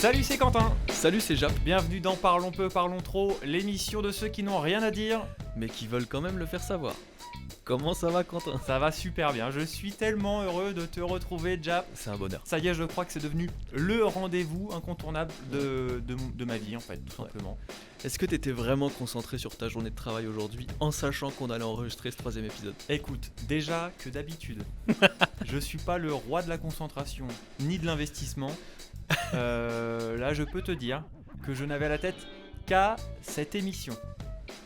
Salut, c'est Quentin. Salut, c'est Jap, Bienvenue dans Parlons peu, parlons trop, l'émission de ceux qui n'ont rien à dire. mais qui veulent quand même le faire savoir. Comment ça va, Quentin? Ça va super bien, je suis tellement heureux de te retrouver, Jap. C'est un bonheur. Ça y est, je crois que c'est devenu le rendez-vous incontournable de ma vie, en fait, tout Ouais. simplement. Est-ce que t'étais vraiment concentré sur ta journée de travail aujourd'hui, en sachant qu'on allait enregistrer ce 3ème épisode? Écoute, déjà que d'habitude, je suis pas le roi de la concentration ni de l'investissement. Là, je peux te dire que je n'avais à la tête qu'à cette émission.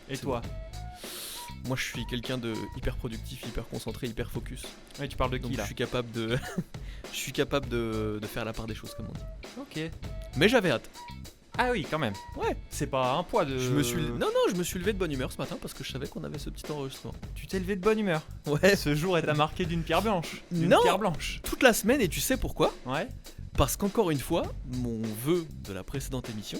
Et C'est toi? Moi, je suis quelqu'un de hyper productif, hyper concentré, hyper focus. Ouais, tu parles de Donc, qui je là? suis capable de, je suis capable de faire la part des choses, comme on dit. Ok. Mais j'avais hâte. Ah oui, quand même. Ouais. C'est pas un poids de. Je me suis levé de bonne humeur ce matin parce que je savais qu'on avait ce petit enregistrement. Tu t'es levé de bonne humeur. Ouais. Ce jour est à marquer d'une pierre blanche. D'une Non. pierre blanche. Toute la semaine, et tu sais pourquoi? Ouais. Parce qu'encore une fois, mon vœu de la précédente émission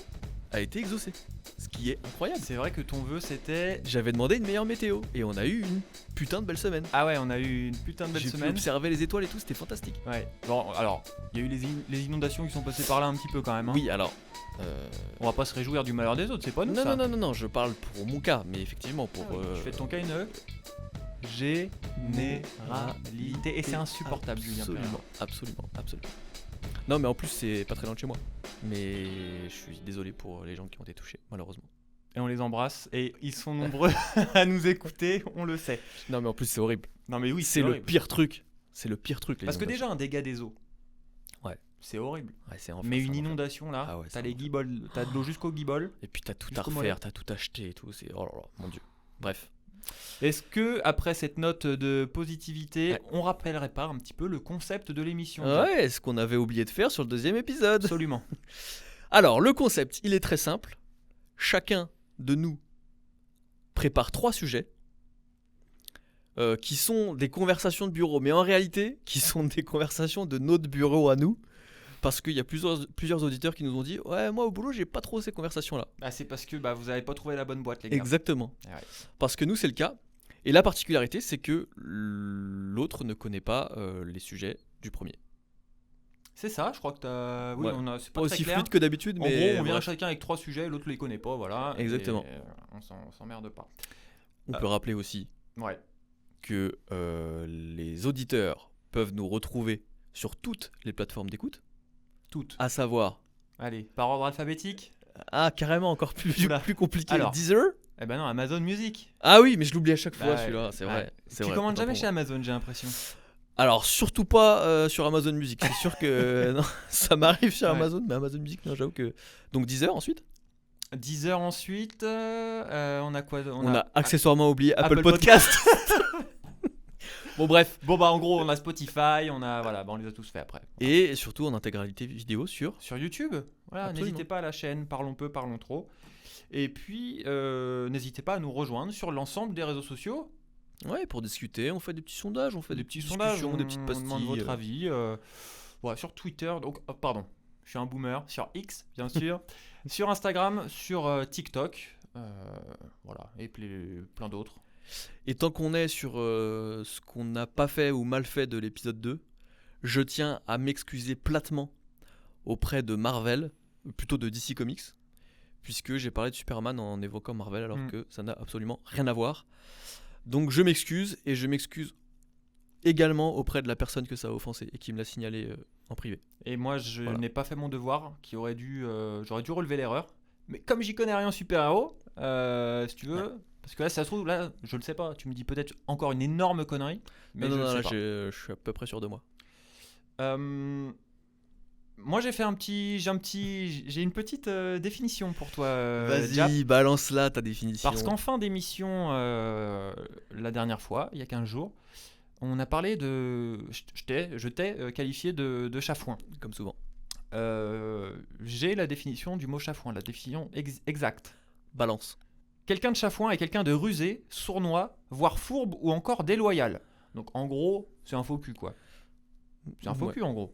a été exaucé. Ce qui est incroyable. C'est vrai que ton vœu c'était. J'avais demandé une meilleure météo et on a eu une putain de belle semaine. Ah ouais, on a eu une putain de belle J'ai pu semaine. observer les étoiles et tout, c'était fantastique. Ouais. Bon, alors, il y a eu les inondations qui sont passées par là un petit peu quand même. Hein. Oui, alors. On va pas se réjouir du malheur des autres, c'est pas nous ça. Non, je parle pour mon cas, mais effectivement pour. Ah oui, tu fais de ton cas une généralité. Et c'est insupportable, Julien. Absolument. Non, mais en plus, c'est pas très loin de chez moi. Mais je suis désolé pour les gens qui ont été touchés, malheureusement. Et on les embrasse. Et ils sont nombreux à nous écouter, on le sait. Non, mais en plus, c'est horrible. Non, mais oui, C'est le horrible. pire truc. C'est le pire truc, les Parce que inondations. déjà, un dégât des eaux. Ouais. C'est horrible. Ouais, c'est Mais c'est une enfer. inondation là, Ah ouais, t'as c'est les enfer. guibolles, t'as de l'eau jusqu'au guibole. Et puis t'as tout à Jusqu'au mollet. refaire, t'as tout acheté et tout. C'est. Oh là là, mon dieu. Bref. Est-ce que après cette note de positivité, Ouais. on rappellerait pas un petit peu le concept de l'émission? Ouais, ce qu'on avait oublié de faire sur le 2ème épisode. Absolument. Alors, le concept, il est très simple. Chacun de nous prépare 3 sujets qui sont des conversations de bureau, mais en réalité, qui sont des conversations de notre bureau à nous. Parce qu'il y a plusieurs auditeurs qui nous ont dit « Ouais, moi au boulot, j'ai pas trop ces conversations-là. Ah, c'est parce que vous avez pas trouvé la bonne boîte, les » gars. Exactement. Ah ouais. Parce que nous, c'est le cas. Et la particularité, c'est que l'autre ne connaît pas les sujets du premier. C'est ça, je crois que t'as. Oui, Ouais. c'est Pas pas très aussi clair. fluide que d'habitude, En mais gros, on vient bref, chacun avec 3 sujets, l'autre les connaît pas, voilà. Exactement. Et, on s'emmerde pas. on peut rappeler aussi Ouais. que les auditeurs peuvent nous retrouver sur toutes les plateformes d'écoute, Toutes. à savoir, Allez, par ordre alphabétique. carrément encore Oula. plus compliqué, Alors. Deezer. Eh ben non, Amazon Music. Ah oui, mais je l'oublie à chaque fois Bah, celui-là, c'est ouais. vrai. c'est Tu vrai, commandes autant jamais pour chez moi. Amazon, j'ai l'impression. Alors surtout pas sur Amazon Music, c'est sûr que non, ça m'arrive sur Ouais. Amazon, mais Amazon Music, non, j'avoue que... Donc Deezer ensuite. 10 heures ensuite, on a quoi? On a accessoirement oublié Apple Apple Podcast. Bon bref. Bon en gros on a Spotify, on a voilà, on les a tous fait après. Et surtout en intégralité vidéo sur... Sur YouTube, voilà, Absolument. n'hésitez pas à la chaîne Parlons peu, parlons trop. Et puis n'hésitez pas à nous rejoindre sur l'ensemble des réseaux sociaux. Ouais, pour discuter, on fait des petits sondages, on fait Des des petits petites sondages, discussions, des petites on pastilles. demande votre avis. Ouais, sur Twitter, donc pardon, je suis un boomer. Sur X, bien sûr. Sur Instagram, sur TikTok, voilà, et plein d'autres. Et tant qu'on est sur ce qu'on n'a pas fait ou mal fait de l'épisode 2, je tiens à m'excuser platement auprès de Marvel, plutôt de DC Comics, puisque j'ai parlé de Superman en évoquant Marvel alors que ça n'a absolument rien à voir. Donc je m'excuse, et je m'excuse également auprès de la personne que ça a offensé et qui me l'a signalé en privé. Et moi, je Voilà. n'ai pas fait mon devoir, j'aurais dû relever l'erreur. Mais comme j'y connais rien en super-héros, si tu veux, Ouais. parce que là, ça se trouve, là, je le sais pas. Tu me dis peut-être encore une énorme connerie, mais non, je le sais là, pas. je suis à peu près sûr de moi. Moi, j'ai une petite définition pour toi, Vas-y, Jap. balance-la ta définition. Parce qu'en fin d'émission, la dernière fois, il y a 15 jours, on a parlé de. Je t'ai qualifié de chafouin. Comme souvent. J'ai la définition du mot chafouin, la définition exacte. Balance. Quelqu'un de chafouin est quelqu'un de rusé, sournois, voire fourbe ou encore déloyal. Donc en gros, c'est un faux cul quoi. C'est un faux Ouais. cul en gros.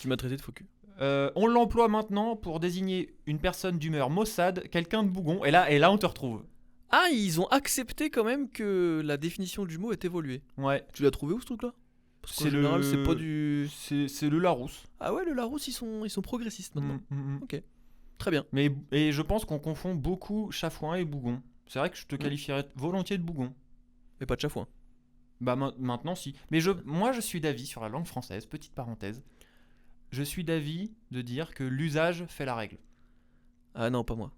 Tu m'as traité de faux cul. On l'emploie maintenant pour désigner une personne d'humeur maussade, quelqu'un de bougon. Et là on te retrouve. Ah, ils ont accepté quand même que la définition du mot ait évolué. Ouais. Tu l'as trouvé où ce truc-là? Parce qu'en général, c'est pas du. C'est le Larousse. Ah ouais, le Larousse, ils sont progressistes maintenant. Ok, très bien. Et je pense qu'on confond beaucoup chafouin et bougon. C'est vrai que je te qualifierais volontiers de bougon. Mais pas de chafouin. Bah maintenant si. Mais moi je suis d'avis sur la langue française, petite parenthèse. Je suis d'avis de dire que l'usage fait la règle. Ah non, pas moi.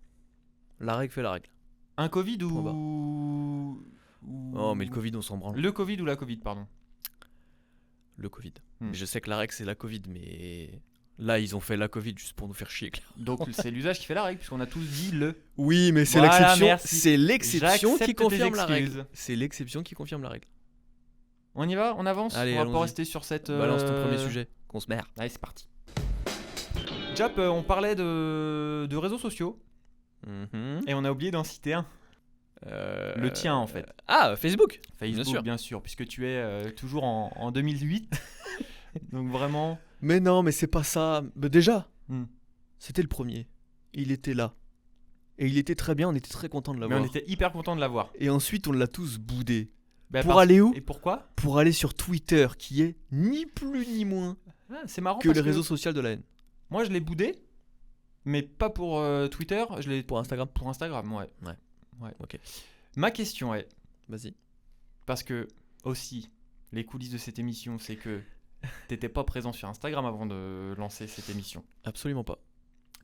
La règle fait la règle. Un Covid Oh, mais le Covid, on s'en branle. Le Covid ou la Covid, pardon. Le Covid. Mais je sais que la règle, c'est la Covid, mais là, ils ont fait la Covid juste pour nous faire chier, clair. Donc c'est l'usage qui fait la règle, puisqu'on a tous dit le. Oui, mais c'est Voilà, l'exception. merci. C'est l'exception qui J'accepte confirme tes la règle. excuses. C'est l'exception qui confirme la règle. On y va, on avance. Allez, on va allons-y. pas rester sur cette. Balance ton premier sujet, qu'on se merde. Allez, c'est parti. Jap, on parlait de réseaux sociaux et on a oublié d'en citer un. Le tien en fait. Ah, Facebook. Facebook, bien sûr, puisque tu es toujours en 2008. Donc vraiment. Mais non, mais c'est pas ça. Mais déjà, Hmm. c'était le premier. Il était là. Et il était très bien, on était très content de Mais l'avoir. on était hyper content de l'avoir. Et ensuite, on l'a tous boudé. Bah, Pour aller où? Et pourquoi? Pour aller sur Twitter, qui est ni plus ni moins C'est marrant que parce le réseau social de la haine. Moi, je l'ai boudé, mais pas pour Twitter. Je l'ai Pour Instagram. pour Instagram, ouais. Ok. Ma question est, Vas-y. parce que aussi, les coulisses de cette émission, c'est que t'étais pas présent sur Instagram avant de lancer cette émission. Absolument pas.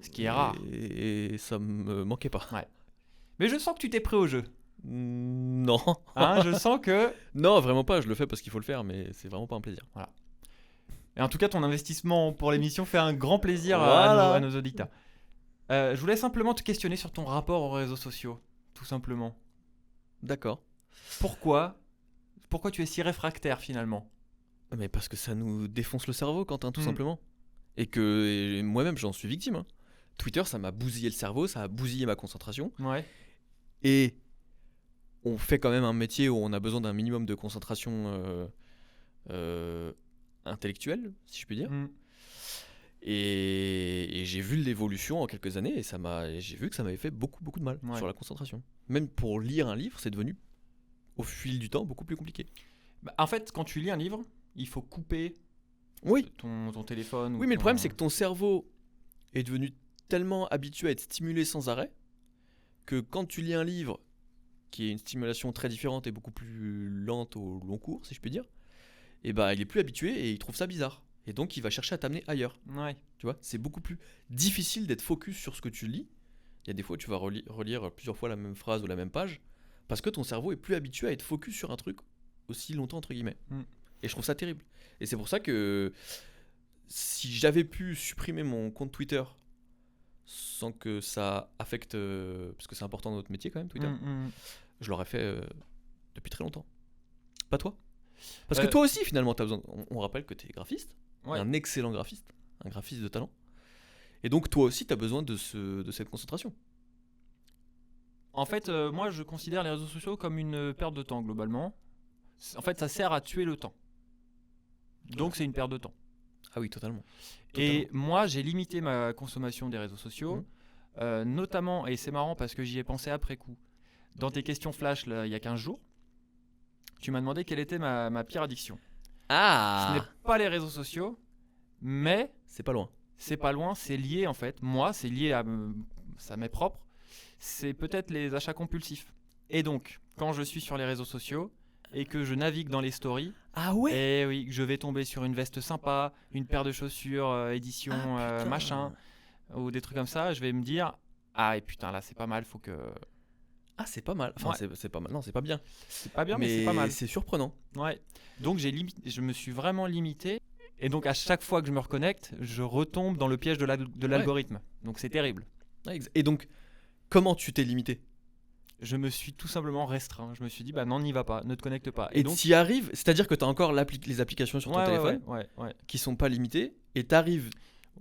Ce qui est rare. Et ça me manquait pas. Mais je sens que tu t'es prêt au jeu. Non. Hein, je sens que... Non, vraiment pas. Je le fais parce qu'il faut le faire, mais c'est vraiment pas un plaisir. Et en tout cas, ton investissement pour l'émission fait un grand plaisir Voilà. à nos auditeurs. Je voulais simplement te questionner sur ton rapport aux réseaux sociaux, tout simplement. D'accord. Pourquoi tu es si réfractaire finalement? Mais parce que ça nous défonce le cerveau, Quentin, tout Hmm. simplement. Et moi-même, j'en suis victime. Hein. Twitter, ça m'a bousillé le cerveau, ça a bousillé ma concentration. Ouais. Et on fait quand même un métier où on a besoin d'un minimum de concentration intellectuelle, si je puis dire. Mm. Et j'ai vu l'évolution en quelques années et j'ai vu que ça m'avait fait beaucoup, beaucoup de mal Ouais. sur la concentration. Même pour lire un livre, c'est devenu, au fil du temps, beaucoup plus compliqué. Bah, en fait, quand tu lis un livre, il faut couper Oui, ton téléphone. oui, mais le problème, c'est que ton cerveau est devenu tellement habitué à être stimulé sans arrêt que quand tu lis un livre qui est une stimulation très différente et beaucoup plus lente au long cours, si je puis dire, et bah il est plus habitué et il trouve ça bizarre. Et donc il va chercher à t'amener ailleurs. Ouais. Tu vois, c'est beaucoup plus difficile d'être focus sur ce que tu lis. Il y a des fois où tu vas relire plusieurs fois la même phrase ou la même page parce que ton cerveau est plus habitué à être focus sur un truc aussi longtemps entre guillemets. Mm. Et je trouve ça terrible. Et c'est pour ça que si j'avais pu supprimer mon compte Twitter sans que ça affecte, parce que c'est important dans notre métier quand même, Twitter, je l'aurais fait depuis très longtemps. Pas toi? Parce que toi aussi, finalement, t'as besoin. On rappelle que tu es graphiste, Ouais. un excellent graphiste, un graphiste de talent. Et donc, toi aussi, tu as besoin de cette concentration. En fait, moi, je considère les réseaux sociaux comme une perte de temps globalement. En fait, ça sert à tuer le temps. Donc, c'est une perte de temps. Ah oui, totalement. Et moi, j'ai limité ma consommation des réseaux sociaux, notamment, et c'est marrant parce que j'y ai pensé après coup. Dans tes questions flash, là, il y a 15 jours, tu m'as demandé quelle était ma pire addiction. Ce n'est pas les réseaux sociaux, mais C'est pas loin. c'est pas loin, c'est lié en fait. Moi, c'est lié à ça m'est propre. C'est peut-être les achats compulsifs. Et donc, quand je suis sur les réseaux sociaux et que je navigue dans les stories, Ah ouais. et oui, je vais tomber sur une veste sympa, une paire de chaussures édition Ah, putain. machin, ou des trucs comme ça, je vais me dire ah et putain là c'est pas mal, faut que Ah, c'est pas mal. Enfin, Ouais. c'est pas mal. Non, c'est pas bien. c'est pas bien mais c'est pas mal. C'est surprenant. Ouais. Donc je me suis vraiment limité. Et donc à chaque fois que je me reconnecte, je retombe dans le piège de l'algorithme. Donc c'est terrible. Et donc, comment tu t'es limité? Je me suis tout simplement restreint. Je me suis dit bah non, n'y va pas, ne te connecte pas. Et donc t'y arrives, c'est-à-dire que tu as encore les applications sur ton téléphone ouais. qui sont pas limitées et t'arrives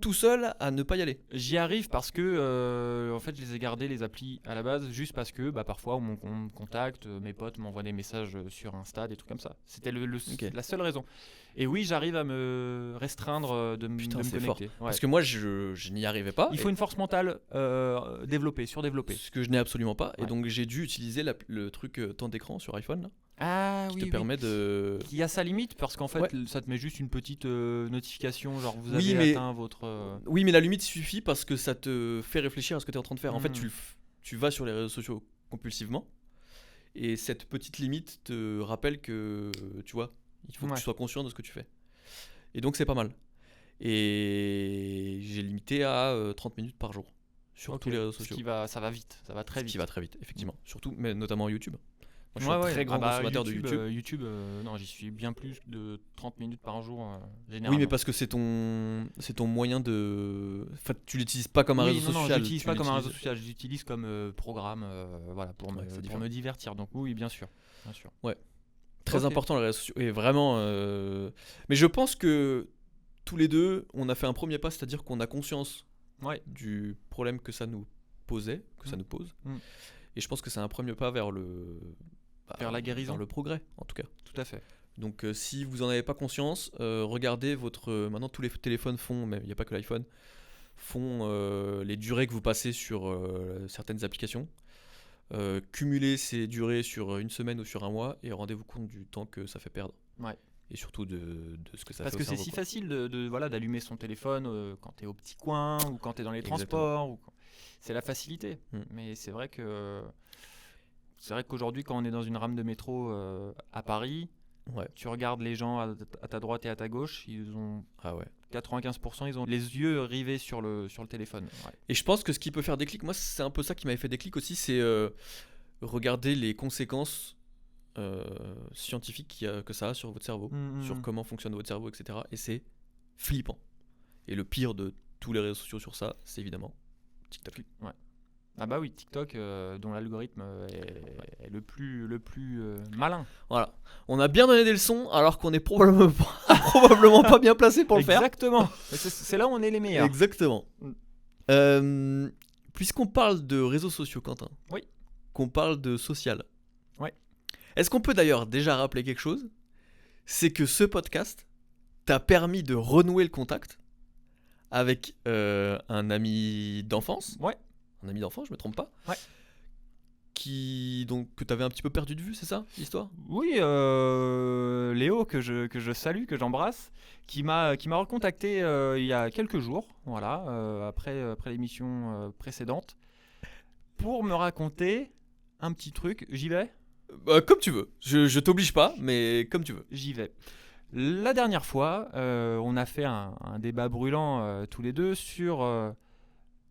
tout seul à ne pas y aller. J'y arrive parce que en fait je les ai gardées les applis à la base juste parce que bah, parfois on me contacte, mes potes m'envoient des messages sur Insta, des trucs comme ça. C'était Ok. la seule raison. Et oui, j'arrive à me restreindre de Putain, me c'est connecter. Ouais. Parce que moi, je n'y arrivais pas. Il faut une force mentale développée, surdéveloppée. Ce que je n'ai absolument pas. Et Ouais. donc, j'ai dû utiliser le truc temps d'écran sur iPhone. Là. Ah qui oui, te oui. permet de... Il y a sa limite parce qu'en fait, Ouais. ça te met juste une petite notification, genre vous Oui, avez mais- atteint votre. Oui, mais la limite suffit parce que ça te fait réfléchir à ce que tu es en train de faire. En fait, Hmm. tu vas sur les réseaux sociaux compulsivement et cette petite limite te rappelle que, tu vois, il faut que Ouais. tu sois conscient de ce que tu fais. Et donc, c'est pas mal. Et j'ai limité à 30 minutes par jour sur Ok. tous les réseaux Ce sociaux. qui va, ça va vite, ça va très Ce vite. qui va très vite, effectivement. Surtout, mais notamment YouTube. Moi, je suis Ouais, un ouais. très grand Ah bah, consommateur de YouTube. YouTube, non, j'y suis bien plus de 30 minutes par jour, Oui, généralement. mais parce que c'est ton moyen de. Enfin, tu l'utilises pas comme un Oui, réseau non, social. je l'utilise tu pas comme un réseau l'utilises- social, je l'utilise comme programme, voilà, pour Ouais, c'est pour différent. me divertir. Donc oui, bien sûr, bien sûr. Très Ok. important les réseaux sociaux. Et vraiment. Mais je pense que tous les deux, on a fait un premier pas, c'est-à-dire qu'on a conscience Ouais. du problème que ça nous posait, que ça Mm. nous pose. Mm. Et je pense que c'est un premier pas vers Vers la guérison. vers le progrès, en tout cas. Tout à fait. Donc si vous en avez pas conscience, regardez votre. Maintenant tous les téléphones font, mais il n'y a pas que l'iPhone, font les durées que vous passez sur certaines applications. Cumulez ces durées sur une semaine ou sur un mois et rendez-vous compte du temps que ça fait perdre. Ouais. Et surtout de ce que ça Parce fait que au c'est cerveau, si quoi. facile voilà, d'allumer son téléphone quand t'es au petit coin ou quand t'es dans les Exactement. transports. C'est la facilité. Mm. Mais c'est vrai qu'aujourd'hui, quand on est dans une rame de métro à Paris, Ouais. tu regardes les gens à ta droite et à ta gauche, ils ont Ah ouais. 95%, ils ont les yeux rivés sur le téléphone. Ouais. Et je pense que ce qui peut faire déclic, moi c'est un peu ça qui m'avait fait déclic aussi, c'est regarder les conséquences scientifiques que ça a sur votre cerveau, sur comment fonctionne votre cerveau, etc. Et c'est flippant. Et le pire de tous les réseaux sociaux sur ça, c'est évidemment TikTok. Ouais. Ah bah oui, TikTok, dont l'algorithme est le plus malin. Voilà. On a bien donné des leçons alors qu'on est probablement probablement pas bien placé pour le faire. Exactement. Mais c'est là où on est les meilleurs. Exactement. Mm. Puisqu'on parle de réseaux sociaux, Quentin. Oui. Qu'on parle de social. Ouais. Est-ce qu'on peut d'ailleurs déjà rappeler quelque chose? C'est que ce podcast t'a permis de renouer le contact avec un ami d'enfance. Ouais. Un ami d'enfance, je me trompe pas. Ouais. Donc que t'avais un petit peu perdu de vue, c'est ça l'histoire? Oui, Léo que je salue, que j'embrasse, qui m'a recontacté il y a quelques jours, voilà, après l'émission précédente, pour me raconter un petit truc. J'y vais. Comme tu veux. Je t'oblige pas, mais comme tu veux. J'y vais. La dernière fois, on a fait un débat brûlant tous les deux sur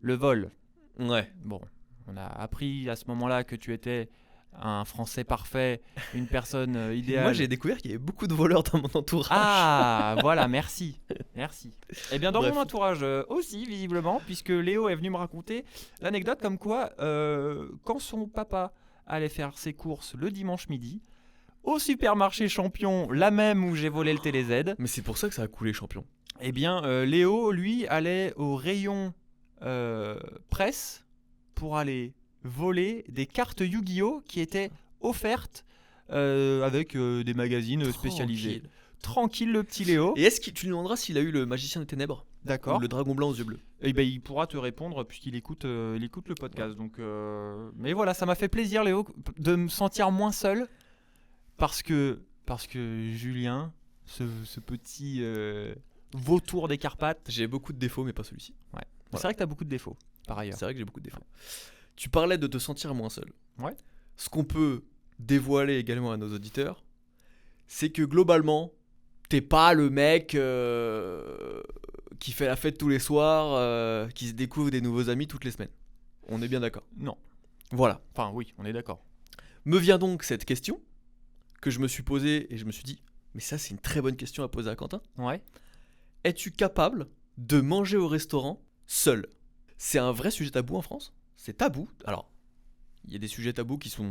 le vol. Ouais. Bon, on a appris à ce moment-là que tu étais un Français parfait, une personne idéale. Moi, j'ai découvert qu'il y avait beaucoup de voleurs dans mon entourage. Ah, voilà, merci. Merci. Eh bien, dans Bref. mon entourage aussi, visiblement, puisque Léo est venu me raconter l'anecdote comme quoi, quand son papa allait faire ses courses le dimanche midi, au supermarché Champion, là même où j'ai volé le TéléZ, Mais c'est pour ça que ça a coulé, champion. eh bien, Léo, lui, allait au rayon presse pour aller voler des cartes Yu-Gi-Oh! Qui étaient offertes avec des magazines spécialisés. Tranquille, le petit Léo. Et est-ce que tu lui demanderas s'il a eu le magicien des ténèbres ou D'accord. le dragon blanc aux yeux bleus? Eh ben, il pourra te répondre puisqu'il écoute le podcast. Donc, mais voilà, ça m'a fait plaisir, Léo, de me sentir moins seul parce que Julien, ce petit vautour des Carpates. J'ai beaucoup de défauts, mais pas celui-ci. Ouais. C'est vrai que tu as beaucoup de défauts, par ailleurs. C'est vrai que j'ai beaucoup de défauts. Tu parlais de te sentir moins seul. Ouais. Ce qu'on peut dévoiler également à nos auditeurs, c'est que globalement, t'es pas le mec qui fait la fête tous les soirs, qui se découvre des nouveaux amis toutes les semaines. On est bien d'accord. Non. Voilà. Enfin, oui, on est d'accord. Me vient donc cette question que je me suis posée et je me suis dit, mais ça c'est une très bonne question à poser à Quentin. Ouais. Es-tu capable de manger au restaurant seul? C'est un vrai sujet tabou en France. C'est tabou. Alors, il y a des sujets tabous qui sont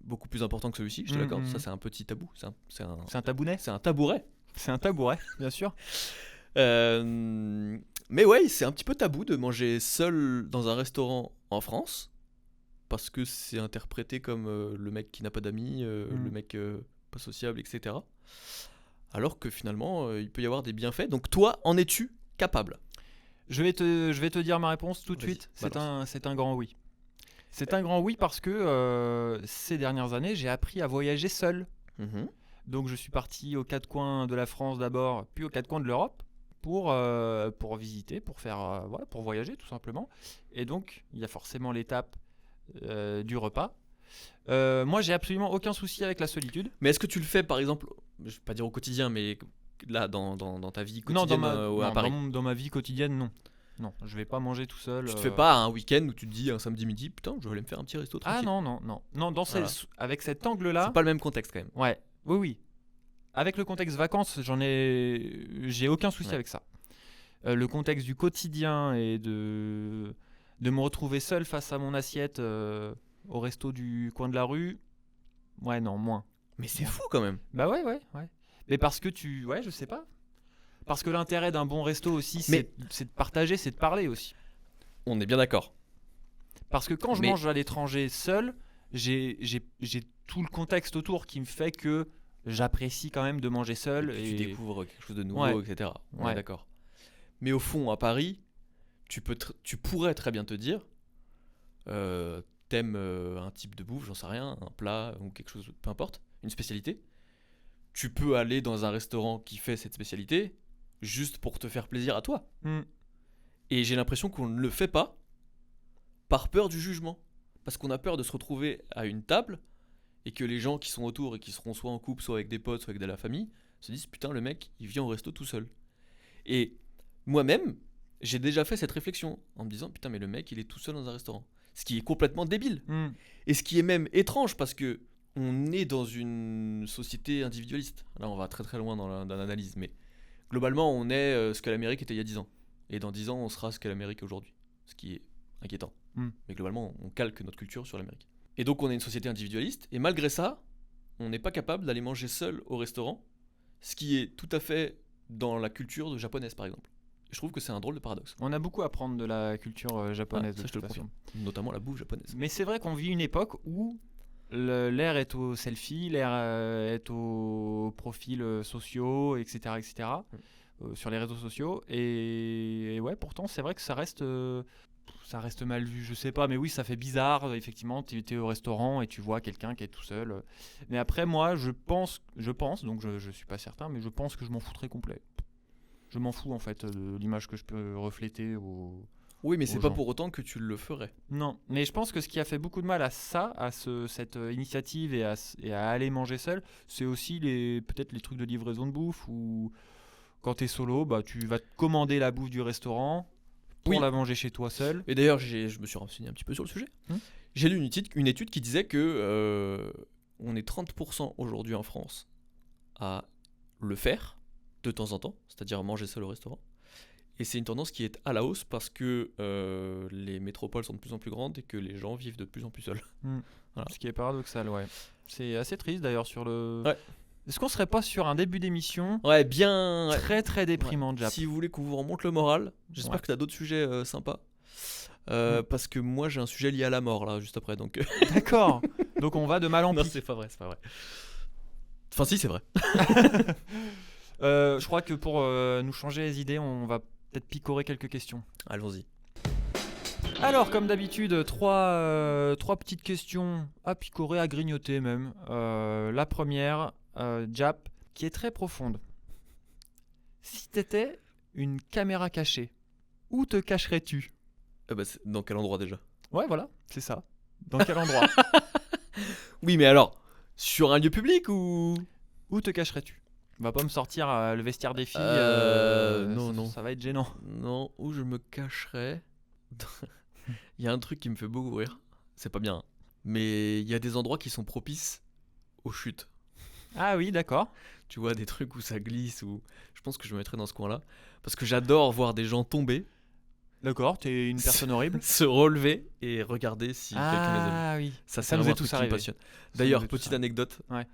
beaucoup plus importants que celui-ci, je te l'accorde. Ça c'est un petit tabou. C'est C'est un tabounet. un tabouret. C'est un tabouret, bien sûr. Mais ouais, c'est un petit peu tabou de manger seul dans un restaurant en France parce que c'est interprété comme le mec qui n'a pas d'amis, le mec pas sociable, etc. Alors que finalement, il peut y avoir des bienfaits. Donc toi, en es-tu capable? Je vais te dire ma réponse tout de Vas-y, suite. balance. C'est un grand oui. C'est un grand oui parce que ces dernières années, j'ai appris à voyager seul. Mhm. Donc je suis parti aux quatre coins de la France d'abord, puis aux quatre coins de l'Europe pour visiter, pour faire, voilà, pour voyager tout simplement. Et donc il y a forcément l'étape du repas. Moi, j'ai absolument aucun souci avec la solitude. Mais est-ce que tu le fais, par exemple, je vais pas dire au quotidien, mais là, dans ta vie Non, quotidienne à non, Paris? dans ma vie quotidienne, non. Non, je vais pas manger tout seul. Tu te fais pas un week-end où tu te dis un samedi midi, putain, je vais aller me faire un petit resto Ah tranquille. non, Voilà. avec cet angle-là. C'est pas le même contexte quand même. Ouais, oui. Avec le contexte vacances, j'ai aucun souci Ouais. avec ça. Le contexte du quotidien et de me retrouver seul face à mon assiette au resto du coin de la rue, ouais, non, moins. Mais c'est fou quand même. Bah ouais. Mais parce que ouais, je sais pas. Parce que l'intérêt d'un bon resto aussi, Mais- c'est de partager, c'est de parler aussi. On est bien d'accord. Parce que quand je Mais- mange à l'étranger seul, j'ai tout le contexte autour qui me fait que j'apprécie quand même de manger seul. Et puis tu découvres quelque chose de nouveau, Ouais. etc. On Ouais. est d'accord. Mais au fond, à Paris, tu pourrais très bien te dire, t'aimes un type de bouffe, j'en sais rien, un plat ou quelque chose, peu importe, une spécialité. Tu peux aller dans un restaurant qui fait cette spécialité juste pour te faire plaisir à toi. Hmm. Et j'ai l'impression qu'on ne le fait pas par peur du jugement. Parce qu'on a peur de se retrouver à une table et que les gens qui sont autour et qui seront soit en couple, soit avec des potes, soit avec de la famille, se disent putain, le mec, il vient au resto tout seul. Et moi-même, j'ai déjà fait cette réflexion en me disant putain, mais le mec, il est tout seul dans un restaurant. Ce qui est complètement débile. Hmm. Et ce qui est même étrange parce que on est dans une société individualiste. Là, on va très très loin dans l'analyse, mais globalement, on est ce que l'Amérique était il y a 10 ans. Et dans 10 ans, on sera ce qu'est l'Amérique aujourd'hui. Ce qui est inquiétant. Mm. Mais globalement, on calque notre culture sur l'Amérique. Et donc, on est une société individualiste. Et malgré ça, on n'est pas capable d'aller manger seul au restaurant. Ce qui est tout à fait dans la culture japonaise, par exemple. Et je trouve que c'est un drôle de paradoxe. On a beaucoup à prendre de la culture japonaise. Ah, ça, de je te toute le façon. Notamment la bouffe japonaise. Mais c'est vrai qu'on vit une époque où l'air est au selfie, l'air est aux profils sociaux, etc. Sur les réseaux sociaux. Et ouais, pourtant, c'est vrai que ça reste mal vu, je sais pas. Mais oui, ça fait bizarre. Effectivement, tu es au restaurant et tu vois quelqu'un qui est tout seul. Mais après, moi, je pense, donc je suis pas certain, mais je pense que je m'en foutrais complet. Je m'en fous en fait de l'image que je peux refléter au. Oui, mais c'est aux pas gens. pour autant que tu le ferais. Non, mais je pense que ce qui a fait beaucoup de mal à ça, cette initiative et à aller manger seul, c'est aussi peut-être les trucs de livraison de bouffe ou quand t'es solo, bah tu vas te commander la bouffe du restaurant pour Oui. la manger chez toi seul. Et d'ailleurs, je me suis renseigné un petit peu sur le sujet. J'ai lu une étude qui disait que on est 30% aujourd'hui en France à le faire de temps en temps, c'est-à-dire manger seul au restaurant. Et c'est une tendance qui est à la hausse parce que les métropoles sont de plus en plus grandes et que les gens vivent de plus en plus seuls. Voilà. Ce qui est paradoxal, ouais. C'est assez triste d'ailleurs sur le. Ouais. Est-ce qu'on serait pas sur un début d'émission Ouais, bien. très très déprimant, Ouais. Jap. Si vous voulez qu'on vous remonte le moral, j'espère Ouais. que tu as d'autres sujets sympas. Parce que moi j'ai un sujet lié à la mort là juste après donc. D'accord. Donc on va de mal en Non, pis. c'est pas vrai. Enfin si, c'est vrai. Je crois que pour nous changer les idées, on va peut-être picorer quelques questions. Allons-y. Alors, comme d'habitude, trois petites questions à picorer, à grignoter même. La première, Jap, qui est très profonde. Si t'étais une caméra cachée, où te cacherais-tu ? Dans quel endroit déjà? Ouais, voilà, c'est ça. Dans quel endroit ? Oui, mais alors, sur un lieu public ou... Où te cacherais-tu ? Va pas me sortir le vestiaire des filles. Non. Ça va être gênant. Non, où je me cacherais. Il y a un truc qui me fait beaucoup rire. C'est pas bien, hein. Mais il y a des endroits qui sont propices aux chutes. Ah oui, d'accord. Tu vois, des trucs où ça glisse, ou je pense que je me mettrais dans ce coin-là. Parce que j'adore voir des gens tomber, D'accord, t'es une personne horrible. se relever et regarder si quelqu'un les a vus. Ah oui. Ça, ça c'est nous vraiment est un truc tous qui me arrivé. passionne. Ça nous D'ailleurs, est tous petite arrivé. anecdote. Ouais.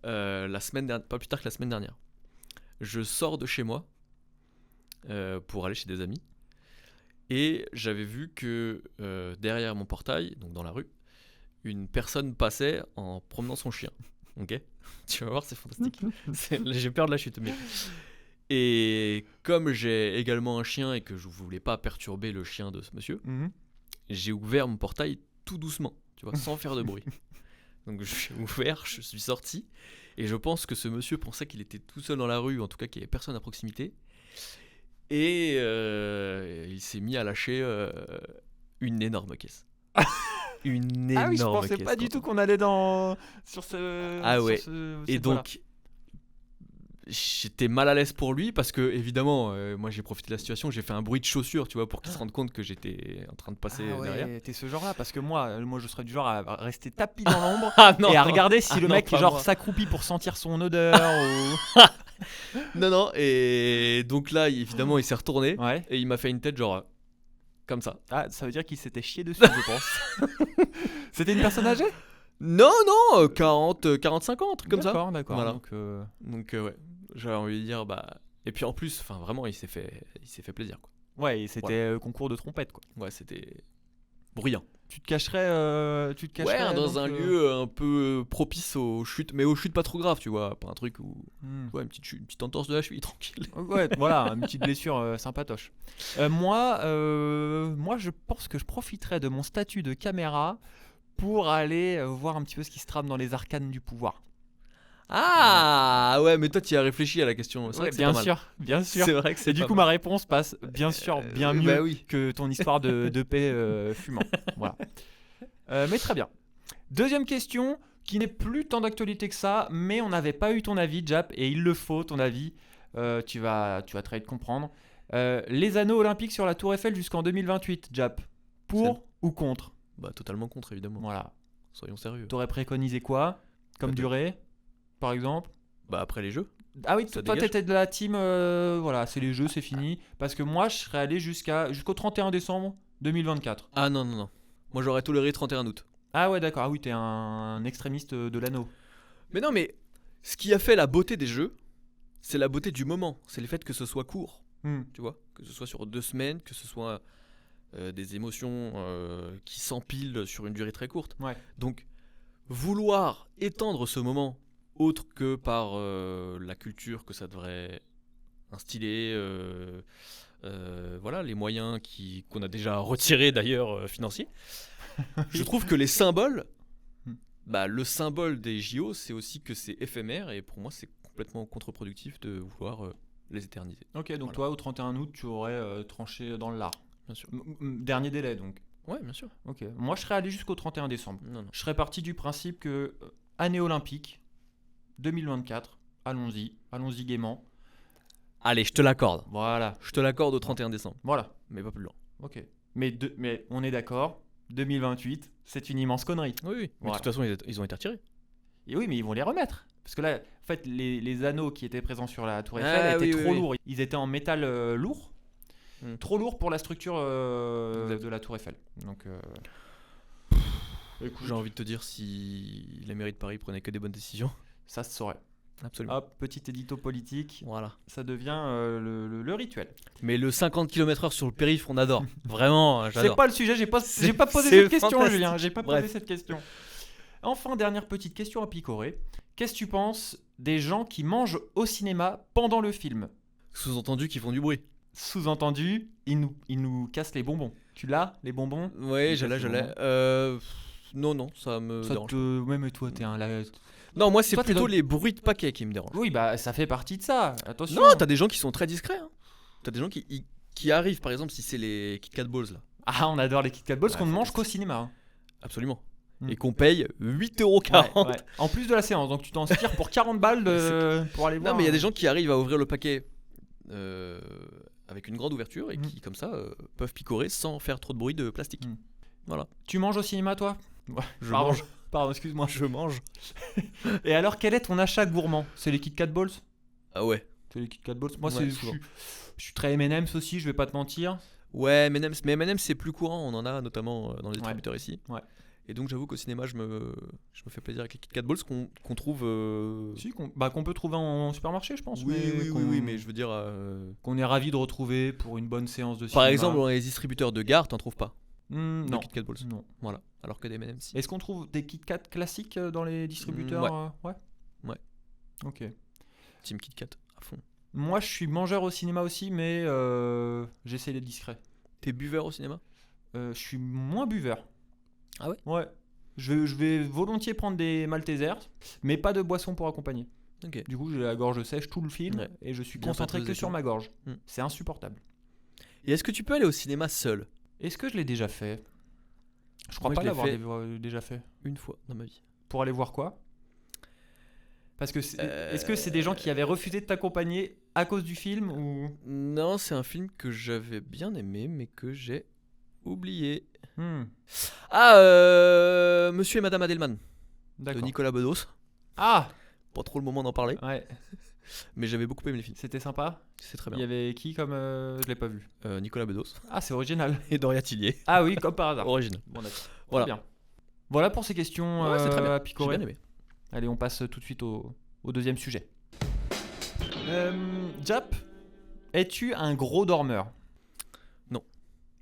La semaine dernière, pas plus tard que la semaine dernière, je sors de chez moi pour aller chez des amis. Et j'avais vu que derrière mon portail, donc dans la rue, une personne passait en promenant son chien. Ok ? Tu vas voir, c'est fantastique. J'ai peur de la chute. Et comme j'ai également un chien et que je voulais pas perturber le chien de ce monsieur, Mhm. j'ai ouvert mon portail tout doucement, tu vois, sans faire de bruit. Donc j'ai ouvert, je suis sorti, et je pense que ce monsieur pensait qu'il était tout seul dans la rue, en tout cas qu'il n'y avait personne à proximité. Et il s'est mis à lâcher une énorme caisse. Une énorme Ah oui, je pensais caisse. pas du Quentin. tout qu'on allait sur ce. Ah sur ouais. ce- Et cette voie-là. donc, j'étais mal à l'aise pour lui parce que, évidemment, moi j'ai profité de la situation, j'ai fait un bruit de chaussure, tu vois, pour qu'il se rende compte que j'étais en train de passer Ah derrière. ouais, t'es ce genre-là parce que moi je serais du genre à rester tapis dans l'ombre Ah non et à regarder si Ah le non, mec pas genre moi. s'accroupit pour sentir son odeur ou. Non, non, et donc là, évidemment, il s'est retourné Ouais. et il m'a fait une tête genre comme ça. Ah, ça veut dire qu'il s'était chié dessus, je pense. C'était une personne âgée. Non, non, 40, 45 ans, un truc comme ça. D'accord, d'accord. Voilà. Donc, Donc ouais, j'avais envie de dire bah. Et puis en plus, enfin vraiment, il s'est fait plaisir quoi. ouais, et c'était concours de trompette quoi. Ouais, c'était bruyant. Tu te cacherais Dans donc, un lieu un peu propice aux chutes, mais aux chutes pas trop graves, tu vois, pas un truc où Hmm. ouais, une petite entorse de la cheville tranquille. Ouais, voilà, une petite blessure sympatoche. Moi, je pense que je profiterais de mon statut de caméra pour aller voir un petit peu ce qui se trame dans les arcanes du pouvoir. Ah ouais, mais toi tu y as réfléchi à la question. C'est vrai Ouais, que c'est bien pas mal. sûr, bien sûr. C'est vrai que c'est Et du pas coup, mal. ma réponse passe bien sûr bien mieux Bah oui. que ton histoire de paix fumant. Voilà. Mais très bien. Deuxième question qui n'est plus tant d'actualité que ça, mais on n'avait pas eu ton avis, Jap, et il le faut, ton avis. Tu vas très vite comprendre. Les anneaux olympiques sur la Tour Eiffel jusqu'en 2028, Jap. Pour ou contre? Bah totalement contre évidemment. Voilà. Soyons sérieux. T'aurais préconisé quoi comme Pas de- durée, par exemple? Bah après les jeux. Ah oui, Ça toi dégage. t'étais de la team, voilà, c'est les jeux, c'est fini. Parce que moi, je serais allé jusqu'au 31 décembre 2024. Ah non non non. Moi j'aurais toléré 31 août. Ah ouais, d'accord, ah oui, t'es un extrémiste de l'anneau. Mais non mais ce qui a fait la beauté des jeux, c'est la beauté du moment, c'est le fait que ce soit court. Hmm. Tu vois, que ce soit sur 2 semaines, que ce soit des émotions qui s'empilent sur une durée très courte. Ouais. Donc, vouloir étendre ce moment autre que par la culture que ça devrait instiller, voilà, les moyens qu'on a déjà retirés d'ailleurs financiers. Je trouve que les symboles, Hmm. le symbole des JO, c'est aussi que c'est éphémère et pour moi c'est complètement contre-productif de vouloir les éterniser. Ok, donc Voilà. toi, au 31 août, tu aurais tranché dans le lard. Bien sûr. Dernier délai, donc. Ouais, bien sûr. Ok. Moi, je serais allé jusqu'au 31 décembre. Non, non. Je serais parti du principe que année olympique 2024, allons-y gaiement. Allez, je te l'accorde. Voilà, Je te l'accorde au 31 décembre, voilà. mais pas plus loin. Ok. Mais on est d'accord, 2028, c'est une immense connerie. Oui, oui. Mais Voilà. de toute façon, ils ont été retirés. Et oui, mais ils vont les remettre. Parce que là, en fait, les anneaux qui étaient présents sur la Tour Eiffel Ah, étaient oui, trop oui. lourds. Ils étaient en métal lourd. Hmm. Trop lourd pour la structure Exact. de la Tour Eiffel. Donc, écoute, J'ai envie de te dire si la mairie de Paris prenait que des bonnes décisions. ça se saurait. Absolument. Hop, petit édito politique. Voilà. Ça devient le rituel. Mais le 50 km/h sur le périph', on adore. Vraiment, C'est j'adore. pas le sujet, j'ai pas posé c'est cette question, fantastique. Julien. J'ai pas posé Bref. cette question. Enfin, dernière petite question à picorer. Qu'est-ce que tu penses des gens qui mangent au cinéma pendant le film? Sous-entendu qu'ils font du bruit. Sous-entendu, ils nous cassent les bonbons. Tu l'as, les bonbons? Ouais, Ils je l'ai, cassent je les l'ai. Non, ça me Ça dérange. Même toi, t'es un. Non, moi, c'est Toi, t'es plutôt dans- les bruits de paquets qui me dérangent. Oui, bah ça fait partie de ça. Attention. Non, t'as des gens qui sont très discrets. Hein. T'as des gens qui arrivent, par exemple, si c'est les Kit Kat Balls, là. Ah, on adore les Kit Kat Balls Ouais, qu'on ne mange fantastique. qu'au cinéma. Hein. Absolument. Hmm. Et qu'on paye 8,40€. Ouais, ouais. En plus de la séance, donc tu t'en tires pour 40 balles pour aller voir. Non, mais il y a des gens qui arrivent à ouvrir le paquet avec une grande ouverture et Mhm. qui, comme ça, peuvent picorer sans faire trop de bruit de plastique. Mhm. Voilà. Tu manges au cinéma, toi? Je Pardon. mange. Pardon, excuse-moi. Je mange. Et alors, quel est ton achat gourmand? C'est les Kit Kat Balls? Ah ouais. C'est les Kit Kat Balls. Moi, Ouais, je souvent. suis très M&M's aussi, je vais pas te mentir. Ouais, mais M&M's c'est plus courant, on en a notamment dans les distributeurs ici. Ouais. Et donc j'avoue qu'au cinéma je me fais plaisir avec les Kit Kat Balls qu'on trouve. Si, qu'on peut trouver en supermarché, je pense. Oui, mais oui, qu'on- oui, oui, mais je veux dire. qu'on est ravi de retrouver pour une bonne séance de cinéma. Par exemple, dans les distributeurs de gare, t'en trouves pas Non. de Kit Kat Balls. Non. Voilà. Alors que des M&M's. si. Est-ce qu'on trouve des Kit Kat classiques dans les distributeurs? Ouais. Ouais. Ok. Team Kit Kat à fond. Moi, je suis mangeur au cinéma aussi, mais j'essaie d'être discret. T'es buveur au cinéma? Je suis moins buveur. Ah ouais? Ouais. Je vais volontiers prendre des Maltesers, mais pas de boisson pour accompagner. Ok. Du coup, j'ai la gorge sèche tout le film Ouais. et je suis Bien concentré pâteuse que et sur tout. ma gorge. Mm. C'est insupportable. Et est-ce que tu peux aller au cinéma seul? Est-ce que je l'ai déjà fait? Je crois Moi, pas je l'ai l'avoir fait déjà fait. une fois dans ma vie. Pour aller voir quoi? Parce que est-ce que c'est des gens qui avaient refusé de t'accompagner à cause du film ou... Non, c'est un film que j'avais bien aimé, mais que j'ai oublié. Ah, Monsieur et Madame Adelman, de D'accord. Nicolas Bedos. Ah! Pas trop le moment d'en parler, Ouais, mais j'avais beaucoup aimé le film. c'était sympa. C'est très Il y bien. avait qui comme... je l'ai pas vu. Nicolas Bedos Ah, c'est original. et Doria Tillier. Ah oui, comme par hasard. Original. Bon, d'accord. Très Voilà. bien. Voilà pour ces questions Ouais, c'est très bien. à J'ai picorer. bien aimé. Allez, on passe tout de suite au deuxième sujet. Jap, es-tu un gros dormeur? Non.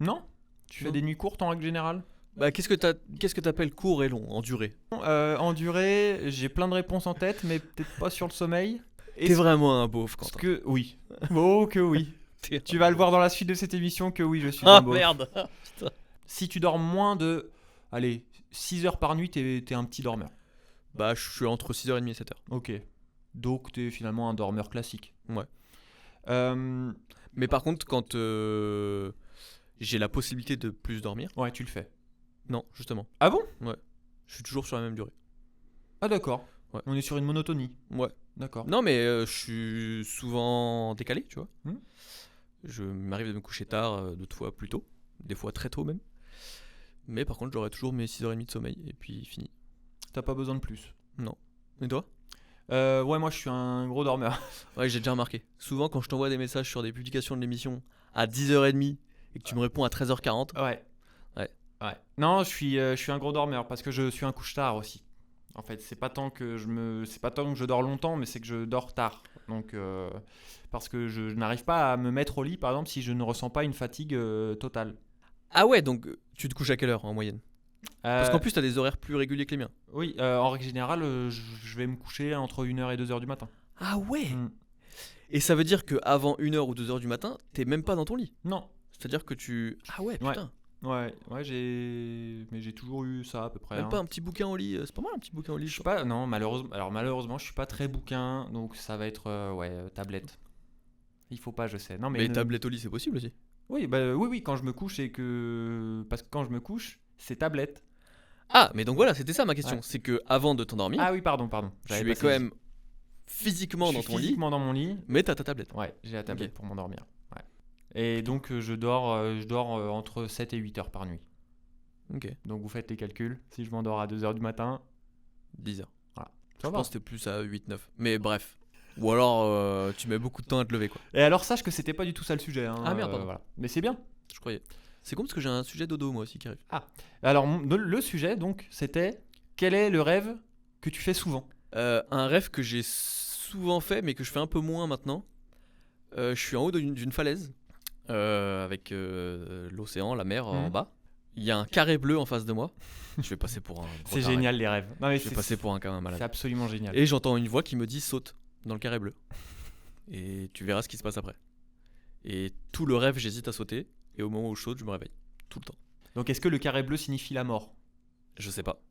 Non? Tu fais Non. des nuits courtes en règle générale? Bah, qu'est-ce que t'appelles court et long en durée? En durée, j'ai plein de réponses en tête, mais peut-être pas sur le sommeil. T'es vraiment un beauf, Est-ce Quentin. que... Oui. Oh, que oui. Tu vas le voir dans la suite de cette émission que oui, je suis Ah un beauf. merde. Si tu dors moins de... Allez, 6 heures par nuit, t'es un petit dormeur. Bah, je suis entre 6h30 et 7h. Ok. Donc, t'es finalement un dormeur classique. Ouais. Euh, Mais par contre, quand j'ai la possibilité de plus dormir, Ouais, tu le fais. non, justement. Ah bon? Je suis toujours sur la même durée. Ah d'accord. Ouais. On est sur une monotonie. Ouais. D'accord. Non, mais je suis souvent décalé, tu vois. Hmm. Je m'arrive de me coucher tard, d'autres fois plus tôt, des fois très tôt même. Mais par contre, j'aurai toujours mes 6h30 de sommeil et puis fini. T'as pas besoin de plus. Et toi? Ouais, moi je suis un gros dormeur. Ouais, j'ai déjà remarqué. Souvent, quand je t'envoie des messages sur des publications de l'émission à 10h30 et que tu me réponds à 13h40, Ouais. Ouais. Ouais. Non, je suis un gros dormeur parce que je suis un couche-tard aussi. En fait, c'est pas tant que je dors longtemps, mais c'est que je dors tard. Donc, parce que je n'arrive pas à me mettre au lit, par exemple, si je ne ressens pas une fatigue totale. Ah ouais, donc tu te couches à quelle heure en moyenne? Parce Euh, qu'en plus, t'as des horaires plus réguliers que les miens. Oui, en règle générale, je vais me coucher entre 1h et 2h du matin. Ah ouais. Mm. Et ça veut dire qu'avant 1h ou 2h du matin, t'es même pas dans ton lit. Non. C'est-à-dire que tu... Ah ouais, putain. Ouais, mais j'ai toujours eu ça à peu près. Même hein. pas un petit bouquin au lit. C'est pas mal un petit bouquin au lit. Je suis pas, non, malheureusement. Alors malheureusement, je suis pas très bouquin, donc ça va être tablette. Il faut pas, je sais. Non, Mais tablette au lit, c'est possible aussi. Oui, oui, quand je me couche, parce que quand je me couche, c'est tablette. Ah, mais donc voilà, c'était ça ma question. Ouais. C'est que avant de t'endormir, Ah oui, pardon. tu J'avais es pas quand saisi. même physiquement Je dans suis ton lit, physiquement dans mon lit. mais t'as ta tablette. Ouais, j'ai la tablette Ok. pour m'endormir. Ouais. Et donc je dors entre 7 et 8 heures par nuit. Ok. Donc vous faites les calculs. Si je m'endors à 2h du matin, 10h. ça Je va. pense que c'était plus à 8-9. Mais bref. Ou alors tu mets beaucoup de temps à te lever, quoi. Et alors sache que c'était pas du tout ça le sujet. Hein, Ah, merde, pardon. voilà. Mais c'est bien. Je croyais. C'est con parce que j'ai un sujet dodo moi aussi qui arrive. Alors le sujet donc c'était quel est le rêve que tu fais souvent? Un rêve que j'ai souvent fait, mais que je fais un peu moins maintenant. Je suis en haut d'une falaise, avec l'océan, la mer en Mhm. bas. Il y a un carré bleu en face de moi. Je vais passer pour un gros C'est taré. génial les rêves. Non, mais Je vais passer pour un quand même malade. c'est absolument génial. Et j'entends une voix qui me dit saute dans le carré bleu. Et tu verras ce qui se passe après. Et tout le rêve, j'hésite à sauter. Et au moment où je saute, je me réveille. Tout le temps. Donc est-ce que le carré bleu signifie la mort? Je sais pas.